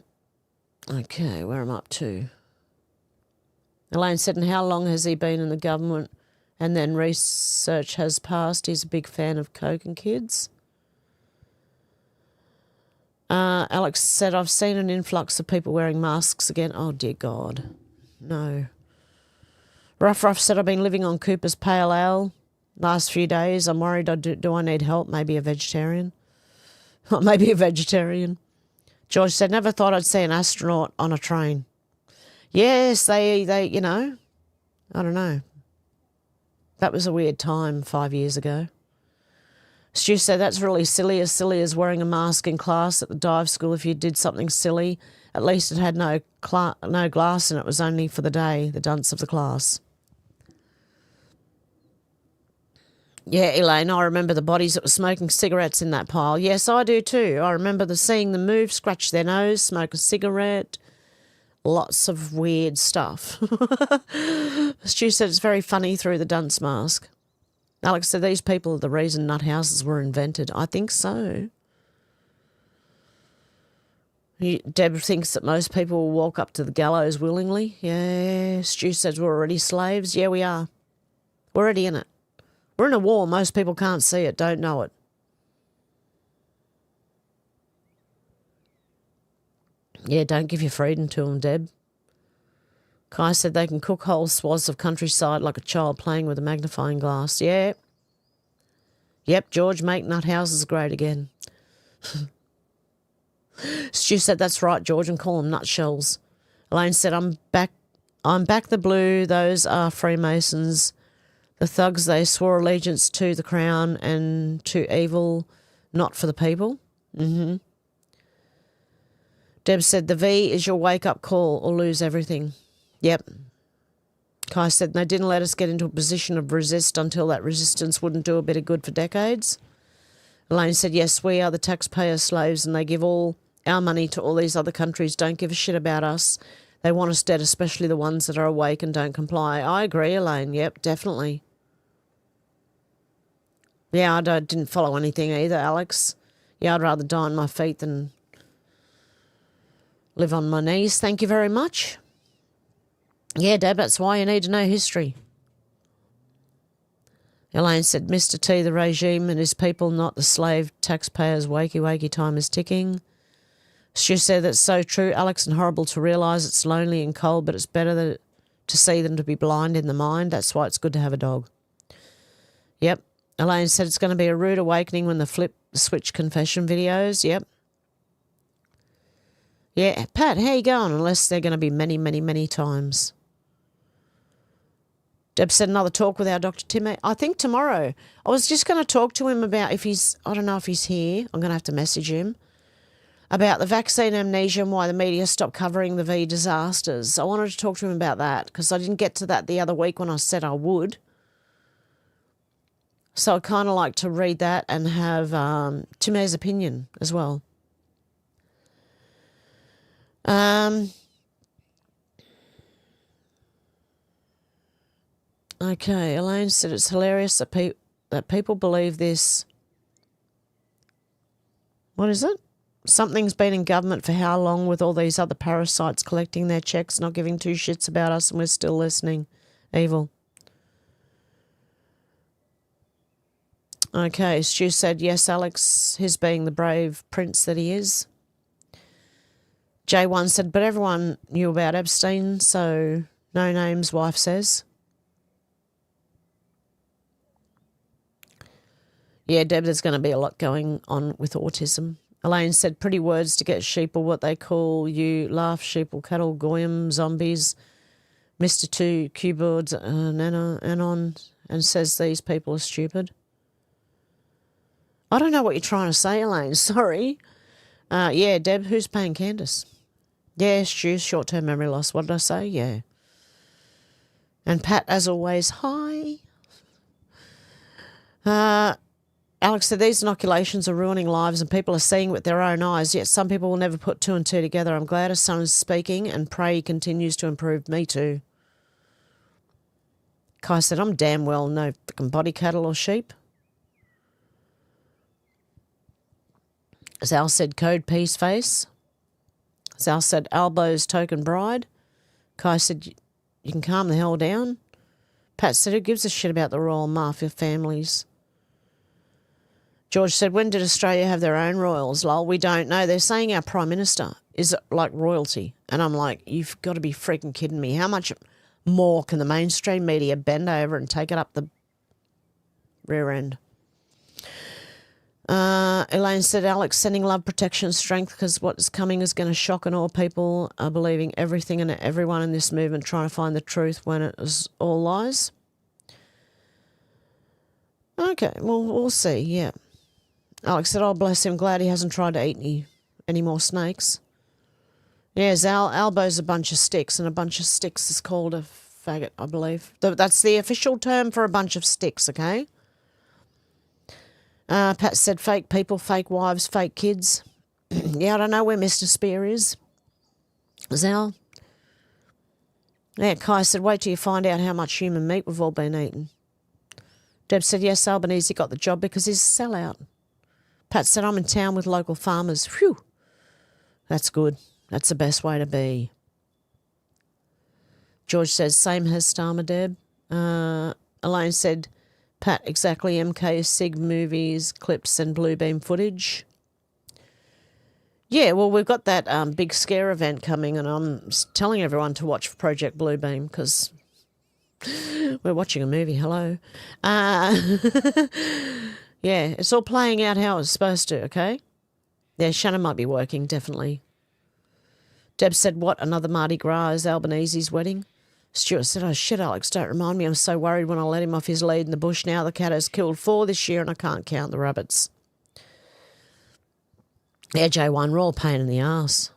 where am I up to? Elaine said, and how long has he been in the government? And then research has passed. He's a big fan of Coke and kids. Alex said, I've seen an influx of people wearing masks again. Oh, dear God. No. Ruff said, I've been living on Cooper's Pale Ale last few days. I'm worried. Do I need help? Maybe a vegetarian. Maybe a vegetarian. George said, never thought I'd see an astronaut on a train. Yes, they I don't know. That was a weird time 5 years ago. Stu said, that's really silly as wearing a mask in class at the dive school. If you did something silly, at least it had no glass and it was only for the day, the dunce of the class. Yeah, Elaine, I remember the bodies that were smoking cigarettes in that pile. Yes, I do too. I remember seeing them move, scratch their nose, smoke a cigarette. Lots of weird stuff. Stu said it's very funny through the dunce mask. Alex said these people are the reason nut houses were invented. I think so. Deb thinks that most people will walk up to the gallows willingly. Yeah, Stu says we're already slaves. Yeah, we are. We're already in it. We're in a war. Most people can't see it, don't know it. Yeah, don't give your freedom to them, Deb. Kai said they can cook whole swaths of countryside like a child playing with a magnifying glass. Yeah. Yep, George, make nut houses great again. Stu said, that's right, George, and call them nutshells. Elaine said, I'm back the blue. Those are Freemasons. The thugs, they swore allegiance to the crown and to evil, not for the people. Mm-hmm. Deb said, the V is your wake-up call or lose everything. Yep. Kai said, they didn't let us get into a position of resist until that resistance wouldn't do a bit of good for decades. Elaine said, yes, we are the taxpayer slaves and they give all our money to all these other countries, don't give a shit about us. They want us dead, especially the ones that are awake and don't comply. I agree, Elaine. Yep, definitely. Yeah, I didn't follow anything either, Alex. Yeah, I'd rather die on my feet than live on my knees. Thank you very much. Yeah, Deb, that's why you need to know history. Elaine said, Mr. T, the regime and his people, not the slave taxpayers, wakey time is ticking. Stu said that's so true, Alex, and horrible to realise it's lonely and cold, but it's better to see than to be blind in the mind. That's why it's good to have a dog. Yep. Elaine said it's going to be a rude awakening when the flip switch confession videos. Yep. Yeah. Pat, how you going? Unless they're going to be many, many, many times. Deb said another talk with our Dr. Tim. I think tomorrow. I was just going to talk to him about if he's, I don't know if he's here. I'm going to have to message him. About the vaccine amnesia and why the media stopped covering the V disasters. I wanted to talk to him about that because I didn't get to that the other week when I said I would. So I kind of like to read that and have Time's opinion as well. Okay, Elaine said it's hilarious that people believe this. What is it? Something's been in government for how long with all these other parasites collecting their checks, not giving two shits about us, and we're still listening. Evil. Okay, Stu said, yes, Alex, his being the brave prince that he is. J1 said, but everyone knew about Epstein, so no names, wife says. Yeah, Deb, there's going to be a lot going on with autism. Elaine said, pretty words to get sheeple, what they call you, laugh, sheeple, cattle, goyim, zombies, Mr. 2, keyboards, Anon, and says these people are stupid. I don't know what you're trying to say, Elaine, sorry. Yeah, Deb, who's paying Candace? Yeah, Stu, short-term memory loss, what did I say? Yeah. And Pat, as always, hi. Alex said, these inoculations are ruining lives and people are seeing with their own eyes, yet some people will never put two and two together. I'm glad his son is speaking and pray he continues to improve. Me too. Kai said, I'm damn well no fucking body cattle or sheep. Zal said, code peace face. Zal said, elbows token bride. Kai said, you can calm the hell down. Pat said, who gives a shit about the royal mafia families? George said, when did Australia have their own royals? Lol, we don't know. They're saying our Prime Minister is like royalty. And I'm like, you've got to be freaking kidding me. How much more can the mainstream media bend over and take it up the rear end? Elaine said, Alex, sending love, protection, strength, because what's coming is going to shock, and all people are believing everything and everyone in this movement trying to find the truth when it is all lies. Okay, well, we'll see, yeah. Alex said, oh, bless him, glad he hasn't tried to eat any more snakes. Yes, elbow's a bunch of sticks, and a bunch of sticks is called a faggot, I believe. That's the official term for a bunch of sticks, okay? Pat said, fake people, fake wives, fake kids. Yeah, I don't know where Mr. Spear is. Zal? Yeah, Kai said, wait till you find out how much human meat we've all been eating. Deb said, yes, Albanese got the job because he's a sellout. Pat said, I'm in town with local farmers. Phew. That's good. That's the best way to be. George says, same has Starmer, Deb. Elaine said, Pat, exactly, MK, SIG movies, clips and Bluebeam footage. Yeah, well, we've got that big scare event coming, and I'm telling everyone to watch Project Bluebeam because we're watching a movie, hello. Yeah, it's all playing out how it's supposed to, okay? Yeah, Shannon might be working, definitely. Deb said, what, another Mardi Gras is Albanese's wedding? Stuart said, oh, shit, Alex, don't remind me. I'm so worried when I let him off his lead in the bush now. The cat has killed 4 this year and I can't count the rabbits. Yeah, J1, we're all pain in the arse.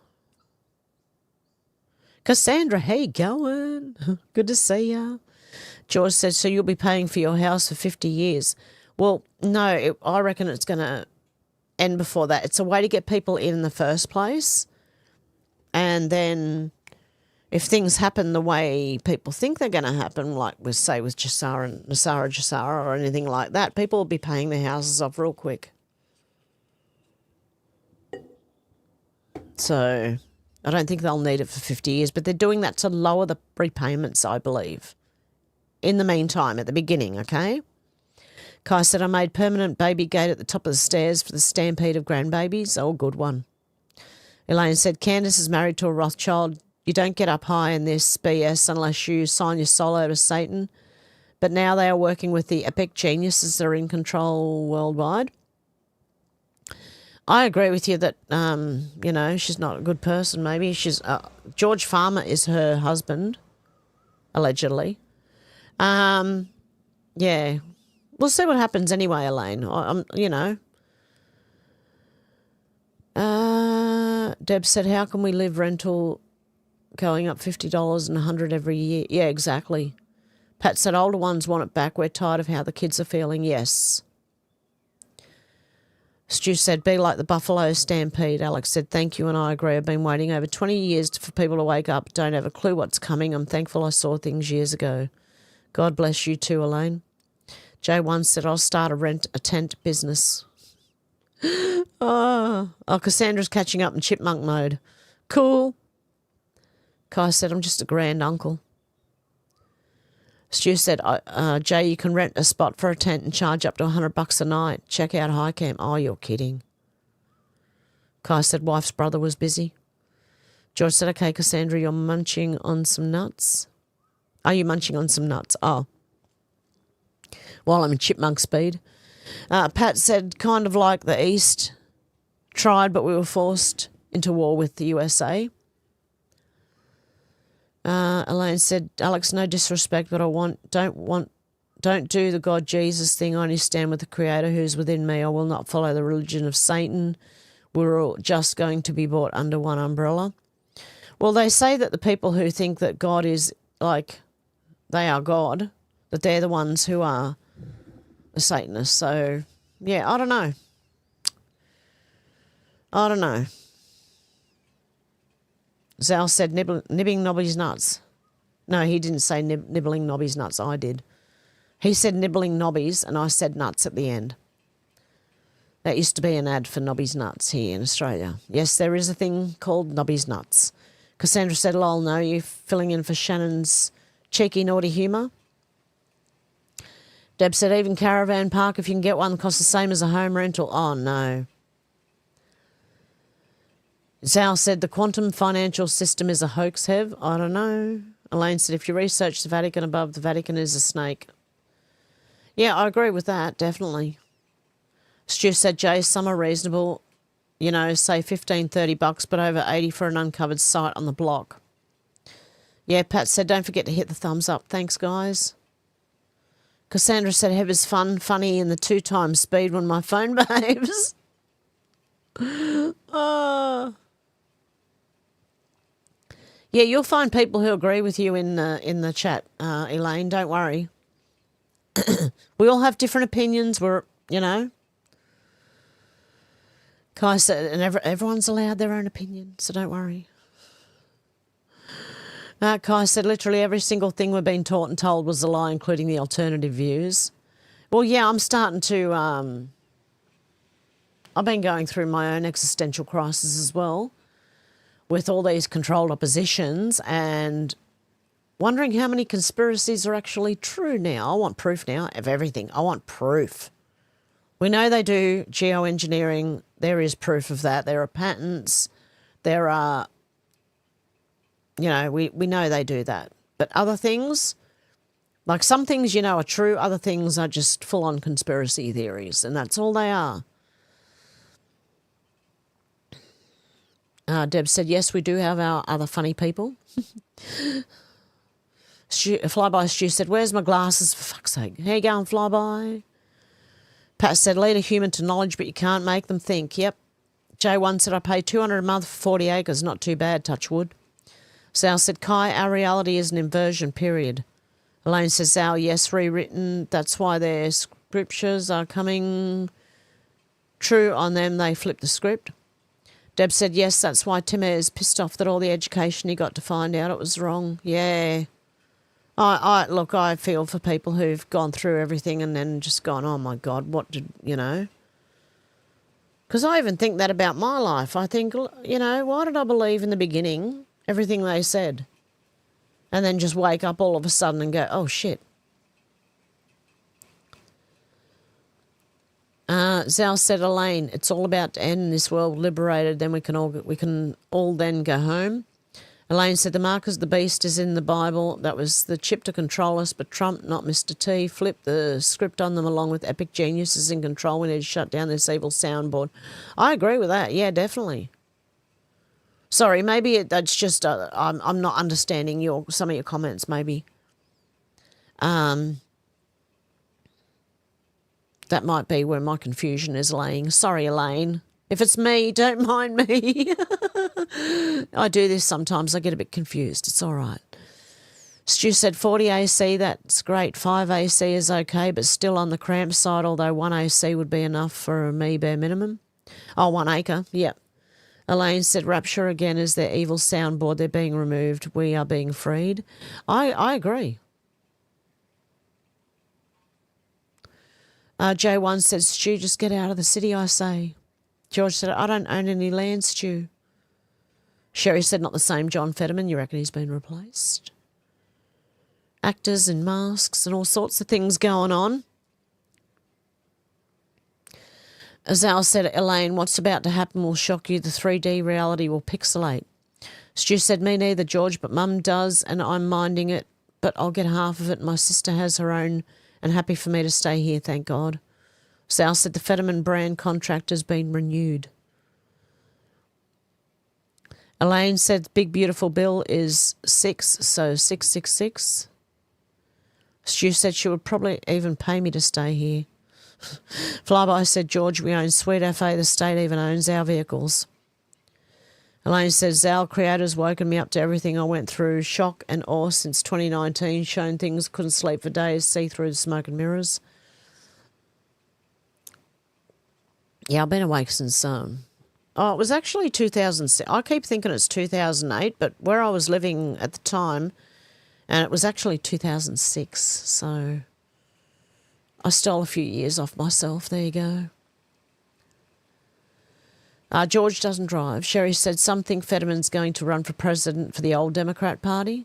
Cassandra, how you going? Good to see ya. George said, so you'll be paying for your house for 50 years. Well, no, I reckon it's going to end before that. It's a way to get people in the first place. And then if things happen the way people think they're going to happen, like we say with Jassara and Nasara Jassara or anything like that, people will be paying their houses off real quick. So I don't think they'll need it for 50 years, but they're doing that to lower the repayments, I believe. In the meantime, at the beginning, okay? Kai said, I made permanent baby gate at the top of the stairs for the stampede of grandbabies. Oh, good one. Elaine said, Candace is married to a Rothschild. You don't get up high in this BS unless you sign your soul over to Satan. But now they are working with the epic geniuses that are in control worldwide. I agree with you that, she's not a good person. Maybe she's... George Farmer is her husband, allegedly. Yeah. We'll see what happens anyway, Elaine. Deb said, how can we live rental going up $50 and $100 every year? Yeah, exactly. Pat said, older ones want it back. We're tired of how the kids are feeling. Yes. Stu said, be like the Buffalo Stampede. Alex said, thank you, and I agree. I've been waiting over 20 years for people to wake up. Don't have a clue what's coming. I'm thankful I saw things years ago. God bless you too, Elaine. J1 said, I'll start a tent business. Cassandra's catching up in chipmunk mode. Cool. Kai said, I'm just a grand uncle. Stu said, Jay, you can rent a spot for a tent and charge up to $100 a night. Check out High Camp. Oh, you're kidding. Kai said, wife's brother was busy. George said, okay, Cassandra, you're munching on some nuts. Are you munching on some nuts? Oh. While I'm in chipmunk speed. Pat said, kind of like the East. Tried, but we were forced into war with the USA. Elaine said, Alex, no disrespect, but don't do the God Jesus thing. I only stand with the Creator who's within me. I will not follow the religion of Satan. We're all just going to be brought under one umbrella. Well, they say that the people who think that God is like, they are God, that they're the ones who are the Satanists. So, yeah, I don't know. Zal said nibbling Nobby's nuts. No, he didn't say nibbling Nobby's nuts. I did. He said nibbling Nobby's, and I said nuts at the end. That used to be an ad for Nobby's Nuts here in Australia. Yes, there is a thing called Nobby's Nuts. Cassandra said, lol, no, you filling in for Shannon's cheeky, naughty humour. Deb said, even caravan park, if you can get one, costs the same as a home rental. Oh, no. Zal said, the quantum financial system is a hoax, Hev. I don't know. Elaine said, if you research the Vatican above, the Vatican is a snake. Yeah, I agree with that, definitely. Stu said, Jay, some are reasonable, say $15, $30, but over $80 for an uncovered site on the block. Yeah, Pat said, don't forget to hit the thumbs up. Thanks, guys. Cassandra said, Hev is funny in the 2x speed when my phone behaves. Yeah, you'll find people who agree with you in the chat, Elaine. Don't worry. We all have different opinions. Kai said, and everyone's allowed their own opinion, so don't worry. Kai said, literally every single thing we've been taught and told was a lie, including the alternative views. Well, yeah, I'm starting to... I've been going through my own existential crisis as well with all these controlled oppositions and wondering how many conspiracies are actually true now. I want proof now of everything. I want proof. We know they do geoengineering. There is proof of that. There are patents. There are, we know they do that. But other things, like some things are true, other things are just full-on conspiracy theories, and that's all they are. Deb said, yes, we do have our other funny people. Flyby Stu said, where's my glasses, for fuck's sake? How you going, Flyby? Pat said, lead a human to knowledge, but you can't make them think. Yep. J1 said, I pay $200 a month for 40 acres. Not too bad, touch wood. Sal said, Kai, our reality is an inversion, period. Elaine says, Sal, yes, rewritten. That's why their scriptures are coming true on them. They flip the script. Deb said, yes, that's why Tim is pissed off that all the education he got to find out it was wrong. Yeah. Look, I feel for people who've gone through everything and then just gone, oh, my God, what did, Because I even think that about my life. I think, why did I believe in the beginning everything they said? And then just wake up all of a sudden and go, oh, shit. Zal said, Elaine, it's all about to end in this world liberated, then we can all then go home. Elaine said, the mark of the beast is in the Bible. That was the chip to control us, but Trump, not Mr. T, flipped the script on them along with epic geniuses in control. We need to shut down this evil soundboard. I agree with that. Yeah, definitely. Sorry, maybe that's just I'm not understanding some of your comments. Maybe that might be where my confusion is laying. Sorry, Elaine. If it's me, don't mind me. I do this sometimes. I get a bit confused. It's all right. Stu said 40 AC, that's great. 5 AC is okay, but still on the cramp side, although 1 AC would be enough for me bare minimum. Oh, 1 acre, yep. Elaine said, Rapture again is their evil soundboard. They're being removed. We are being freed. I agree. J1 said, Stu, just get out of the city, I say. George said, I don't own any land, Stu. Sherry said, not the same John Fetterman. You reckon he's been replaced? Actors in masks and all sorts of things going on. Azal said, Elaine, what's about to happen will shock you. The 3D reality will pixelate. Stu said, me neither, George, but Mum does, and I'm minding it, but I'll get half of it. My sister has her own, and happy for me to stay here, thank God. Sal said, the Fetterman brand contract has been renewed. Elaine said, big beautiful bill is 6, so 666. Stu said she would probably even pay me to stay here. Flyby said, George, we own Sweet FA. The state even owns our vehicles. Elaine said, Zal, creator's woken me up to everything I went through. Shock and awe since 2019. Shown things, couldn't sleep for days, see through the smoke and mirrors. Yeah, I've been awake since, it was actually 2006. I keep thinking it's 2008, but where I was living at the time, and it was actually 2006, so I stole a few years off myself. There you go. George doesn't drive. Sherry said, some think Fetterman's going to run for president for the old Democrat Party.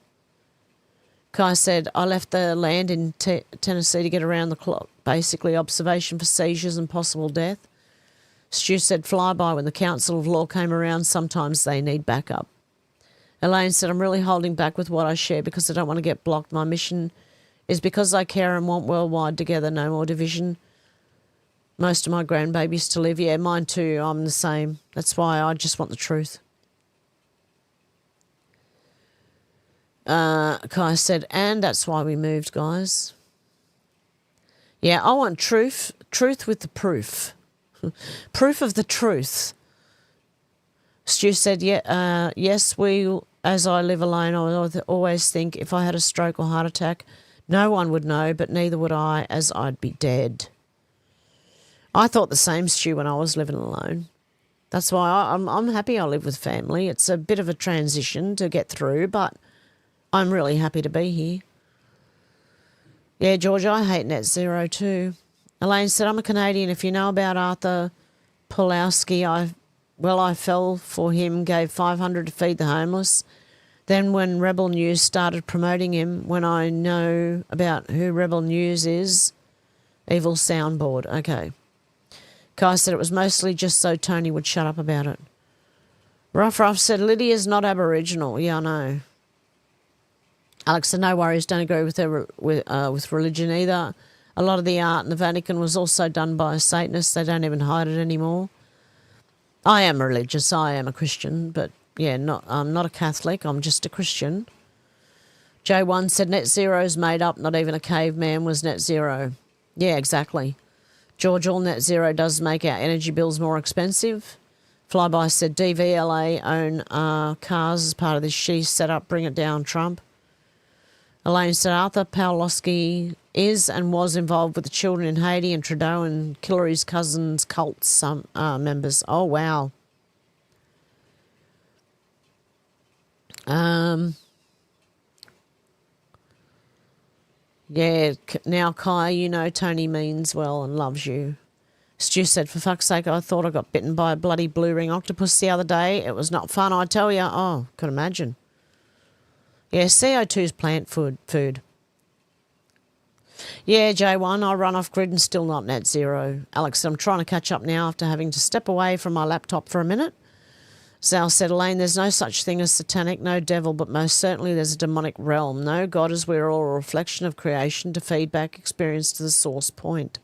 Kai said, I left the land in Tennessee to get around the clock. Basically, observation for seizures and possible death. Stu said, flyby, when the Council of Law came around, sometimes they need backup. Elaine said, I'm really holding back with what I share because I don't want to get blocked. My mission is because I care and want worldwide together, no more division. Most of my grandbabies to live. Yeah, mine too. I'm the same. That's why I just want the truth. Kai said, and that's why we moved, guys. Yeah, I want truth with the proof. Proof of the truth. Stu said, yes, as I live alone, I always think if I had a stroke or heart attack, no one would know, but neither would I, as I'd be dead. I thought the same, Stu, when I was living alone. That's why I'm happy I live with family. It's a bit of a transition to get through, but I'm really happy to be here. Yeah, George, I hate net zero too. Elaine said, I'm a Canadian. If you know about Arthur Pulowski, I fell for him, gave $500 to feed the homeless. Then when Rebel News started promoting him, when I know about who Rebel News is, evil soundboard. Okay. Kai said it was mostly just so Tony would shut up about it. Ruff said, Lydia's not Aboriginal. Yeah, I know. Alex said, no worries, don't agree with her with religion either. A lot of the art in the Vatican was also done by Satanists. They don't even hide it anymore. I am religious. I am a Christian, but yeah, I'm not a Catholic. I'm just a Christian. J1 said net zero's made up. Not even a caveman was net zero. Yeah, exactly. George, all net zero does make our energy bills more expensive. Flyby said DVLA own cars as part of this shitty setup. Bring it down, Trump. Elaine said Arthur Pawlowski is and was involved with the children in Haiti and Trudeau and Hillary's cousins' cult members. Oh, wow. Yeah, now, Kai, you know Tony means well and loves you. Stu said, for fuck's sake, I thought I got bitten by a bloody blue ring octopus the other day. It was not fun, I tell you. Oh, could imagine. Yeah, CO2 is plant food. Yeah, J1, I run off grid and still not net zero. Alex said, I'm trying to catch up now after having to step away from my laptop for a minute. Sal said, Elaine, there's no such thing as satanic, no devil, but most certainly there's a demonic realm. No God, as we're all a reflection of creation to feedback experience to the source point.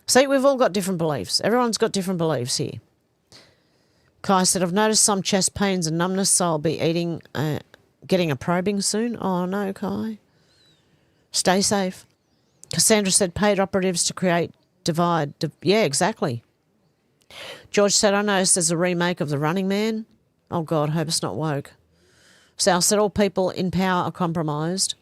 See, we've all got different beliefs. Everyone's got different beliefs here. Kai said, I've noticed some chest pains and numbness, so I'll be getting a probing soon. Oh, no, Kai. Stay safe. Cassandra said, paid operatives to create divide. Yeah, exactly. George said, I noticed there's a remake of The Running Man. Oh, God, hope it's not woke. Sal said, all people in power are compromised.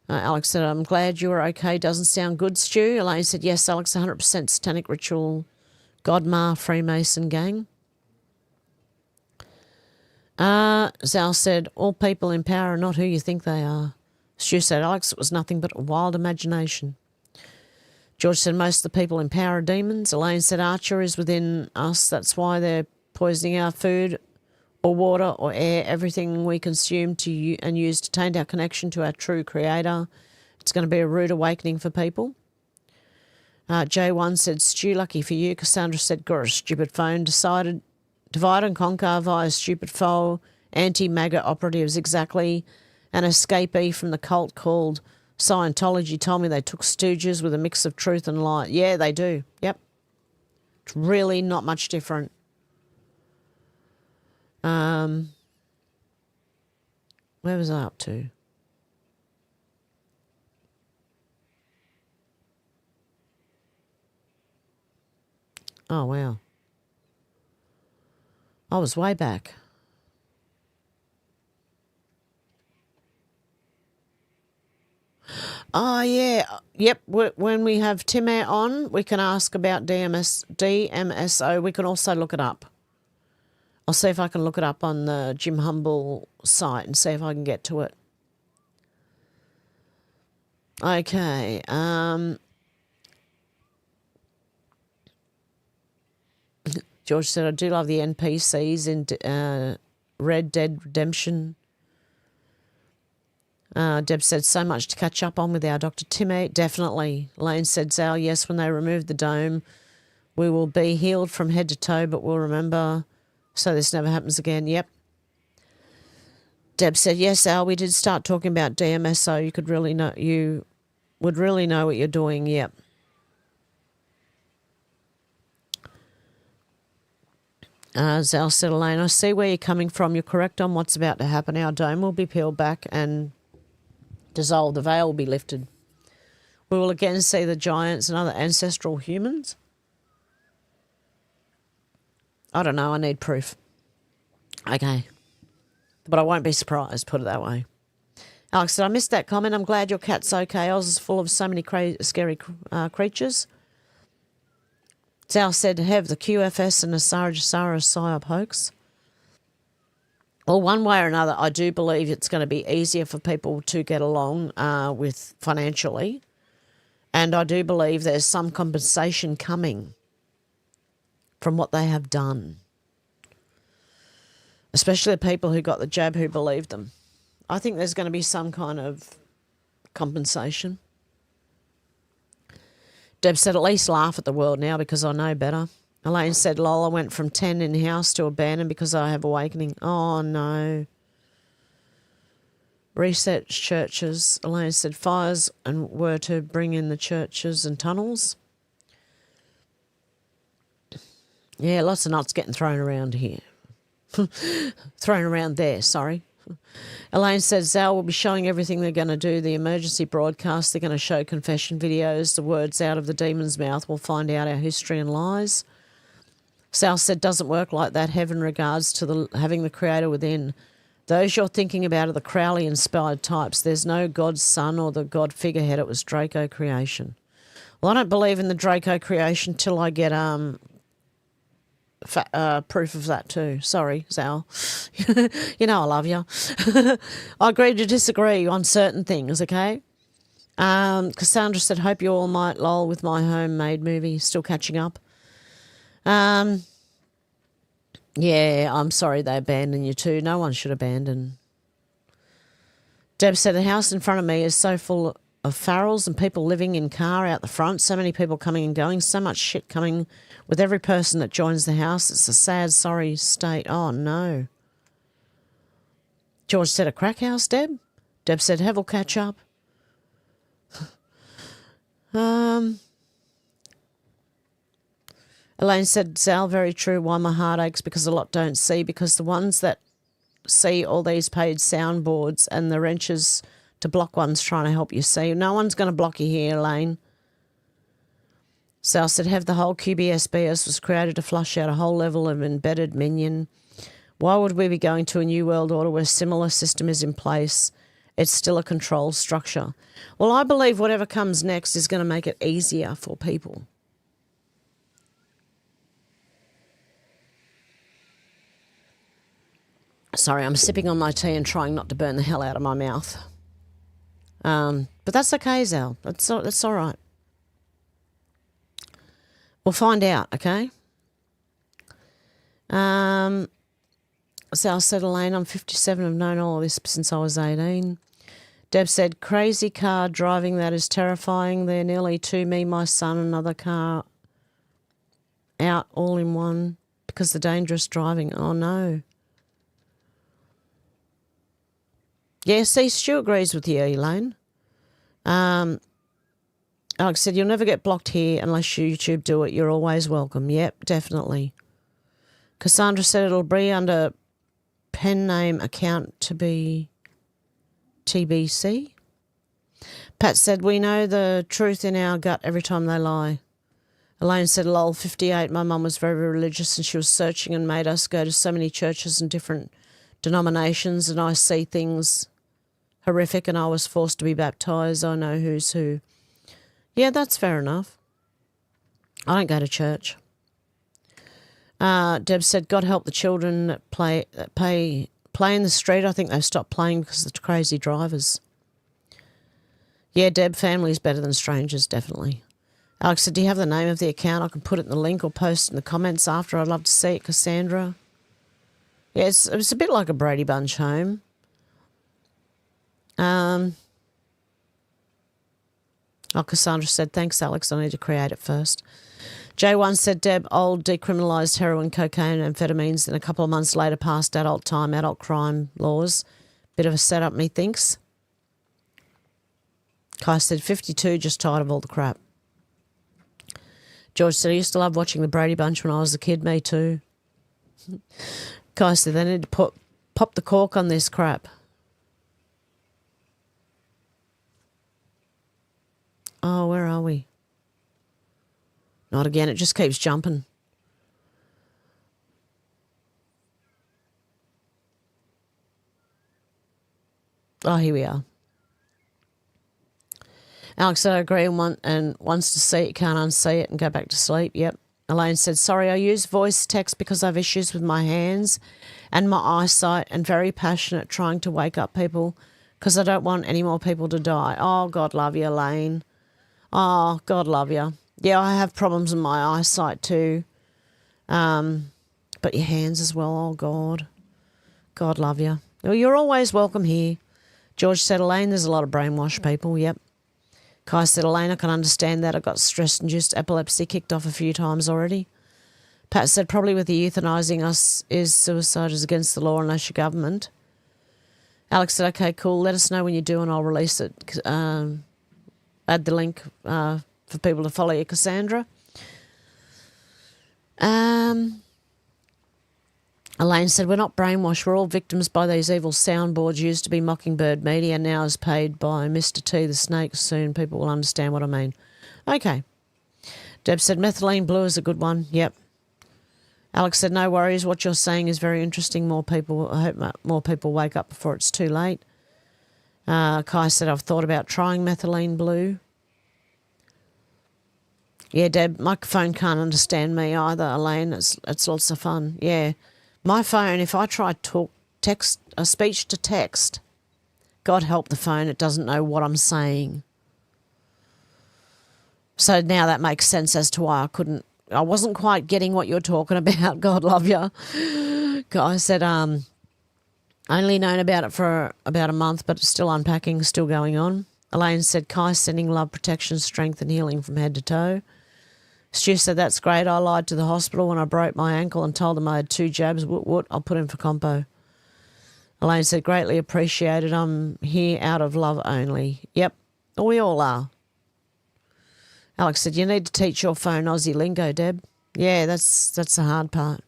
Alex said, I'm glad you were okay. Doesn't sound good, Stu. Elaine said, yes, Alex, 100% satanic ritual, Godma, Freemason gang. Zal said, all people in power are not who you think they are. Stu said, Alex, it was nothing but a wild imagination. George said, most of the people in power are demons. Elaine said, Archer is within us. That's why they're poisoning our food or water or air, everything we consume and use to taint our connection to our true creator. It's going to be a rude awakening for people. J1 said, Stu, lucky for you. Cassandra said, got a stupid phone. Decided divide and conquer via stupid foe, anti-MAGA operatives, exactly. An escapee from the cult called Scientology told me they took stooges with a mix of truth and lie. Yeah, they do. Yep. It's really not much different. Where was I up to? Oh, wow. I was way back. Oh, yeah. Yep. When we have Tim Air on, we can ask about DMSO. We can also look it up. I'll see if I can look it up on the Jim Humble site and see if I can get to it. Okay. George said, I do love the NPCs in Red Dead Redemption. Deb said, so much to catch up on with our Dr. Timmy. Definitely. Lane said, Zal, yes, when they remove the dome, we will be healed from head to toe, but we'll remember so this never happens again. Yep. Deb said, yes, Al, we did start talking about DMSO. You would really know what you're doing. Yep. Zal said, Elaine, I see where you're coming from. You're correct on what's about to happen. Our dome will be peeled back and dissolved. The veil will be lifted. We will again see the giants and other ancestral humans. I don't know. I need proof. Okay. But I won't be surprised, put it that way. Alex said, I missed that comment. I'm glad your cat's okay. Oz is full of so many scary creatures. Zal said, have the QFS and Asara Jasara PSYOP hoax. Well, one way or another, I do believe it's going to be easier for people to get along with financially. And I do believe there's some compensation coming from what they have done. Especially the people who got the jab who believed them. I think there's going to be some kind of compensation. Deb said, at least laugh at the world now because I know better. Elaine said, lol, I went from 10 in-house to abandoned because I have awakening. Oh, no. Reset churches. Elaine said, fires and were to bring in the churches and tunnels. Yeah, lots of nuts getting thrown around here. Thrown around there, sorry. Elaine said, Zal will be showing everything they're going to do. The emergency broadcast, they're going to show confession videos, the words out of the demon's mouth. We'll find out our history and lies. Sal said, doesn't work like that. Heaven regards to having the creator within. Those you're thinking about are the Crowley-inspired types. There's no God's son or the God figurehead. It was Draco creation. Well, I don't believe in the Draco creation till I get proof of that too. Sorry, Zal. You know I love you. I agree to disagree on certain things, okay? Cassandra said, hope you all might lol with my homemade movie. Still catching up. Yeah, I'm sorry they abandoned you too. No one should abandon. Deb said, the house in front of me is so full of Farrells and people living in car out the front. So many people coming and going. So much shit coming with every person that joins the house. It's a sad, sorry state. Oh, no. George said, a crack house, Deb? Deb said, Hev will catch up. Elaine said, Zal, very true. Why my heart aches? Because a lot don't see. Because the ones that see all these paid soundboards and the wrenches to block one's trying to help you see. No one's going to block you here, Elaine. Sal said, have the whole QBSBS was created to flush out a whole level of embedded minion. Why would we be going to a new world order where a similar system is in place? It's still a control structure. Well, I believe whatever comes next is going to make it easier for people. Sorry, I'm sipping on my tea and trying not to burn the hell out of my mouth. But that's okay, Zal. That's all right. We'll find out, okay? Zal said, Elaine, I'm 57. I've known all of this since I was 18. Deb said, crazy car driving, that is terrifying. They're nearly two, me, my son, another car out all in one because of dangerous driving. Oh, no. Yeah, see, Stu agrees with you, Elaine. Alex said, you'll never get blocked here unless YouTube do it. You're always welcome. Yep, definitely. Cassandra said it'll be under pen name account to be TBC. Pat said, we know the truth in our gut every time they lie. Elaine said, lol, 58, my mum was very religious and she was searching and made us go to so many churches and different denominations, and I see things horrific and I was forced to be baptised. I know who's who. Yeah, that's fair enough. I don't go to church. Deb said, God help the children that play in the street. I think they've stopped playing because of the crazy drivers. Yeah, Deb, family's better than strangers, definitely. Alex said, do you have the name of the account? I can put it in the link or post in the comments after. I'd love to see it, Cassandra. Yeah, it's a bit like a Brady Bunch home. Cassandra said, thanks, Alex. I need to create it first. J1 said, Deb, old decriminalised heroin, cocaine, amphetamines, and a couple of months later passed adult time, adult crime laws. Bit of a setup, methinks. Kai said, 52, just tired of all the crap. George said, I used to love watching the Brady Bunch when I was a kid. Me too. Kai said, they need to pop the cork on this crap. Oh, where are we? Not again. It just keeps jumping. Oh, here we are. Alex said, I agree and wants to see it, can't unsee it and go back to sleep. Yep. Elaine said, sorry, I use voice text because I have issues with my hands and my eyesight and very passionate trying to wake up people because I don't want any more people to die. Oh, God love you, Elaine. Oh, God love you. Yeah, I have problems with my eyesight too. But your hands as well. Oh, God. God love you. Well, you're always welcome here. George said, Elaine, there's a lot of brainwashed people. Yep. Kai said, Elaine, I can understand that. I got stress-induced epilepsy kicked off a few times already. Pat said, probably with the euthanising us is suicide is against the law unless your government. Alex said, okay, cool. Let us know when you do and I'll release it. Add the link for people to follow you, Cassandra. Elaine said, we're not brainwashed. We're all victims by these evil soundboards used to be Mockingbird Media, now is paid by Mr. T, the snake. Soon people will understand what I mean. Okay. Deb said, methylene blue is a good one. Yep. Alex said, no worries. What you're saying is very interesting. I hope more people wake up before it's too late. Kai said, I've thought about trying methylene blue. Yeah, Deb, my phone can't understand me either, Elaine. It's lots of fun. Yeah. My phone, if I try speech to text, God help the phone, it doesn't know what I'm saying. So now that makes sense as to why I wasn't quite getting what you're talking about. God love you. Guy said, only known about it for about a month, but it's still unpacking, still going on. Elaine said, Kai sending love, protection, strength and healing from head to toe. Stu said, that's great. I lied to the hospital when I broke my ankle and told them I had 2 jabs. Woot, I'll put in for compo. Elaine said, greatly appreciated. I'm here out of love only. Yep, we all are. Alex said, you need to teach your phone Aussie lingo, Deb. Yeah, that's the hard part.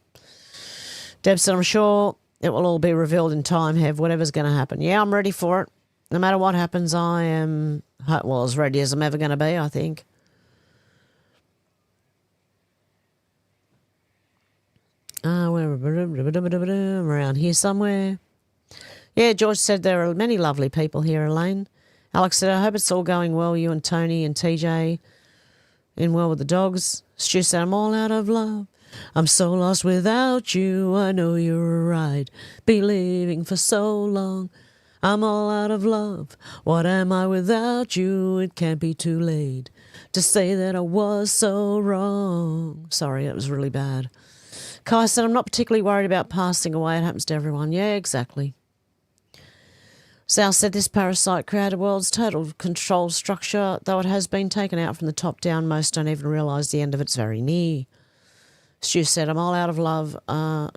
Deb said, I'm sure it will all be revealed in time, Hev, whatever's going to happen. Yeah, I'm ready for it. No matter what happens, I am, well, as ready as I'm ever going to be, I think. We're around here somewhere. Yeah, George said there are many lovely people here, Elaine. Alex said, I hope it's all going well, you and Tony and TJ in well with the dogs. Stu said, I'm all out of love. I'm so lost without you. I know you're right. Been living for so long. I'm all out of love. What am I without you? It can't be too late to say that I was so wrong. Sorry, it was really bad. Kai said, I'm not particularly worried about passing away. It happens to everyone. Yeah, exactly. Sal said, this parasite created world's total control structure, though it has been taken out from the top down. Most don't even realise the end of it's very near. Stu said, I'm all out of love.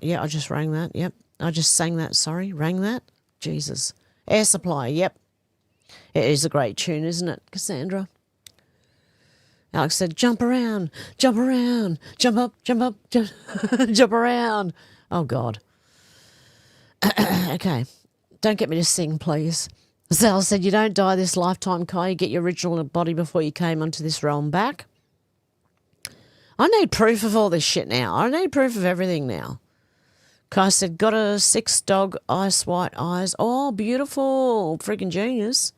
Yeah, I just rang that. Yep. I just sang that. Sorry. Rang that. Jesus. Air Supply. Yep. It is a great tune, isn't it, Cassandra? Alex said, jump around, jump around, jump up, jump, jump around. Oh, God. Okay. Don't get me to sing, please. Zal said, you don't die this lifetime, Kai. You get your original body before you came onto this realm back. I need proof of all this shit now. I need proof of everything now. Kai said, got a 6-dog ice white eyes. Oh, beautiful. Freaking genius.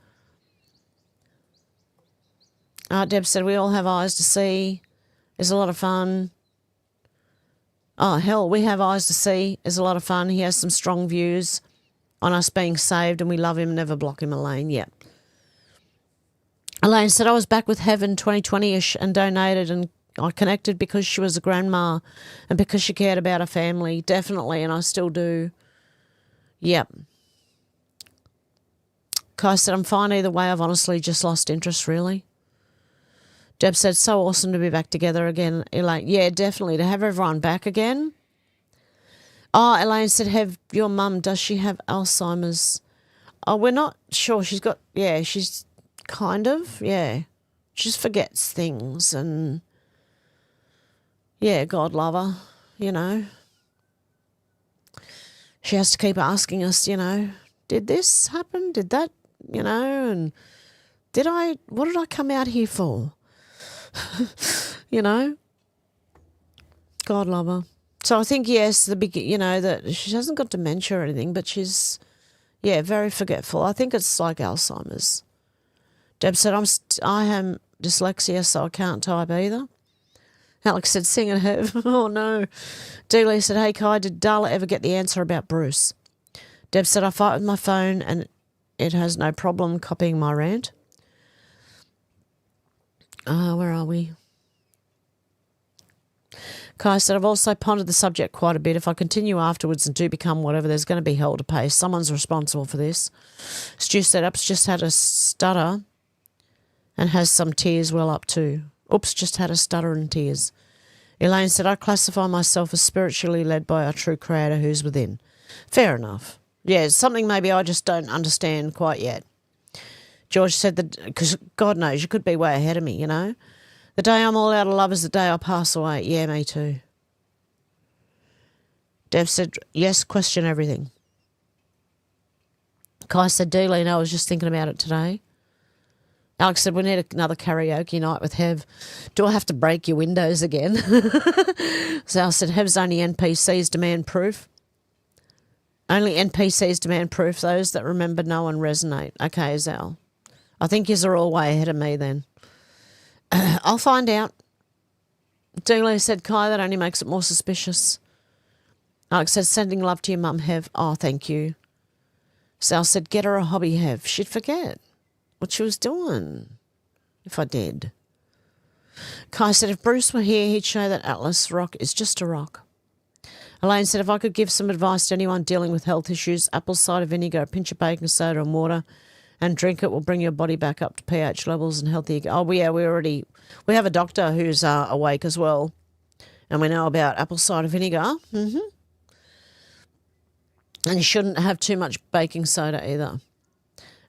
Deb said, we all have eyes to see. It's a lot of fun. Oh, hell, we have eyes to see. It's a lot of fun. He has some strong views on us being saved and we love him. Never block him, Elaine. Yep. Elaine said, I was back with Heaven 2020-ish and donated and I connected because she was a grandma and because she cared about her family. Definitely, and I still do. Yep. Kai said, I'm fine either way. I've honestly just lost interest, really. Deb said, so awesome to be back together again. Elaine, yeah, definitely, to have everyone back again. Oh, Elaine said, have your mum, does she have Alzheimer's? Oh, we're not sure. She's got, yeah, she's kind of, yeah. She just forgets things and, yeah, God love her, you know. She has to keep asking us, you know, did this happen? Did that, you know, and what did I come out here for? You know, God love her. So I think, yes, that she hasn't got dementia or anything, but she's, yeah, very forgetful. I think it's like Alzheimer's. Deb said, I have dyslexia, so I can't type either. Alex said, sing and have. Oh, no. Dealey said, hey, Kai, did Darla ever get the answer about Bruce? Deb said, I fight with my phone and it has no problem copying my rant. Where are we? Kai said, I've also pondered the subject quite a bit. If I continue afterwards and do become whatever, there's going to be hell to pay. Someone's responsible for this. Stu said, Ups just had a stutter and has some tears well up too. Oops, just had a stutter and tears. Elaine said, I classify myself as spiritually led by our true creator who's within. Fair enough. Yeah, it's something maybe I just don't understand quite yet. George said that, because God knows, you could be way ahead of me, you know. The day I'm all out of love is the day I pass away. Yeah, me too. Dev said, yes, question everything. Kai said, Dealey, I was just thinking about it today. Alex said, we need another karaoke night with Hev. Do I have to break your windows again? Zal said, Hev's only NPCs demand proof. Only NPCs demand proof, those that remember, know and resonate. Okay, Zal. I think yous are all way ahead of me then. I'll find out. Dealey said, Kai, that only makes it more suspicious. Alex said, sending love to your mum, Hev. Oh, thank you. Sal said, get her a hobby, Hev. She'd forget what she was doing if I did. Kai said, if Bruce were here, he'd show that Atlas rock is just a rock. Elaine said, if I could give some advice to anyone dealing with health issues, apple cider vinegar, a pinch of baking soda and water, and drink it will bring your body back up to pH levels and healthy. Oh, yeah, we have a doctor who's awake as well, and we know about apple cider vinegar. Mm-hmm. And you shouldn't have too much baking soda either.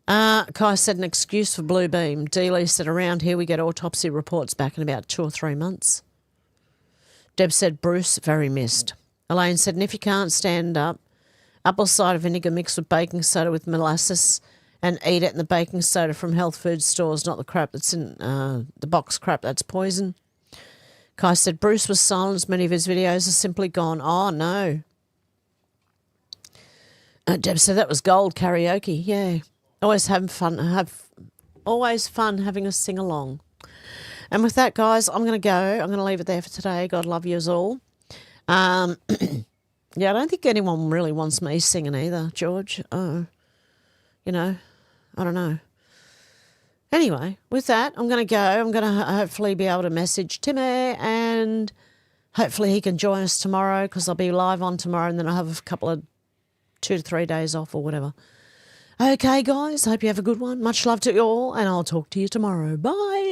Kai said an excuse for Blue Beam. Dealey said around here we get autopsy reports back in about 2 or 3 months. Deb said Bruce, very missed. Elaine said, and if you can't stand up, apple cider vinegar mixed with baking soda with molasses and eat it in the baking soda from health food stores, not the crap that's in the box crap, that's poison. Kai said Bruce was silenced. Many of his videos are simply gone. Oh, no. Deb said that was gold karaoke. Yeah. Always having fun. Always fun having a sing-along. And with that, guys, I'm going to go. I'm going to leave it there for today. God love you all. Yeah, I don't think anyone really wants me singing either, George. Oh, you know, I don't know. Anyway, with that, I'm going to go. I'm going to hopefully be able to message Timmy, and hopefully he can join us tomorrow, because I'll be live on tomorrow, and then I'll have a couple of 2 to 3 days off or whatever. Okay, guys, hope you have a good one. Much love to you all, and I'll talk to you tomorrow. Bye.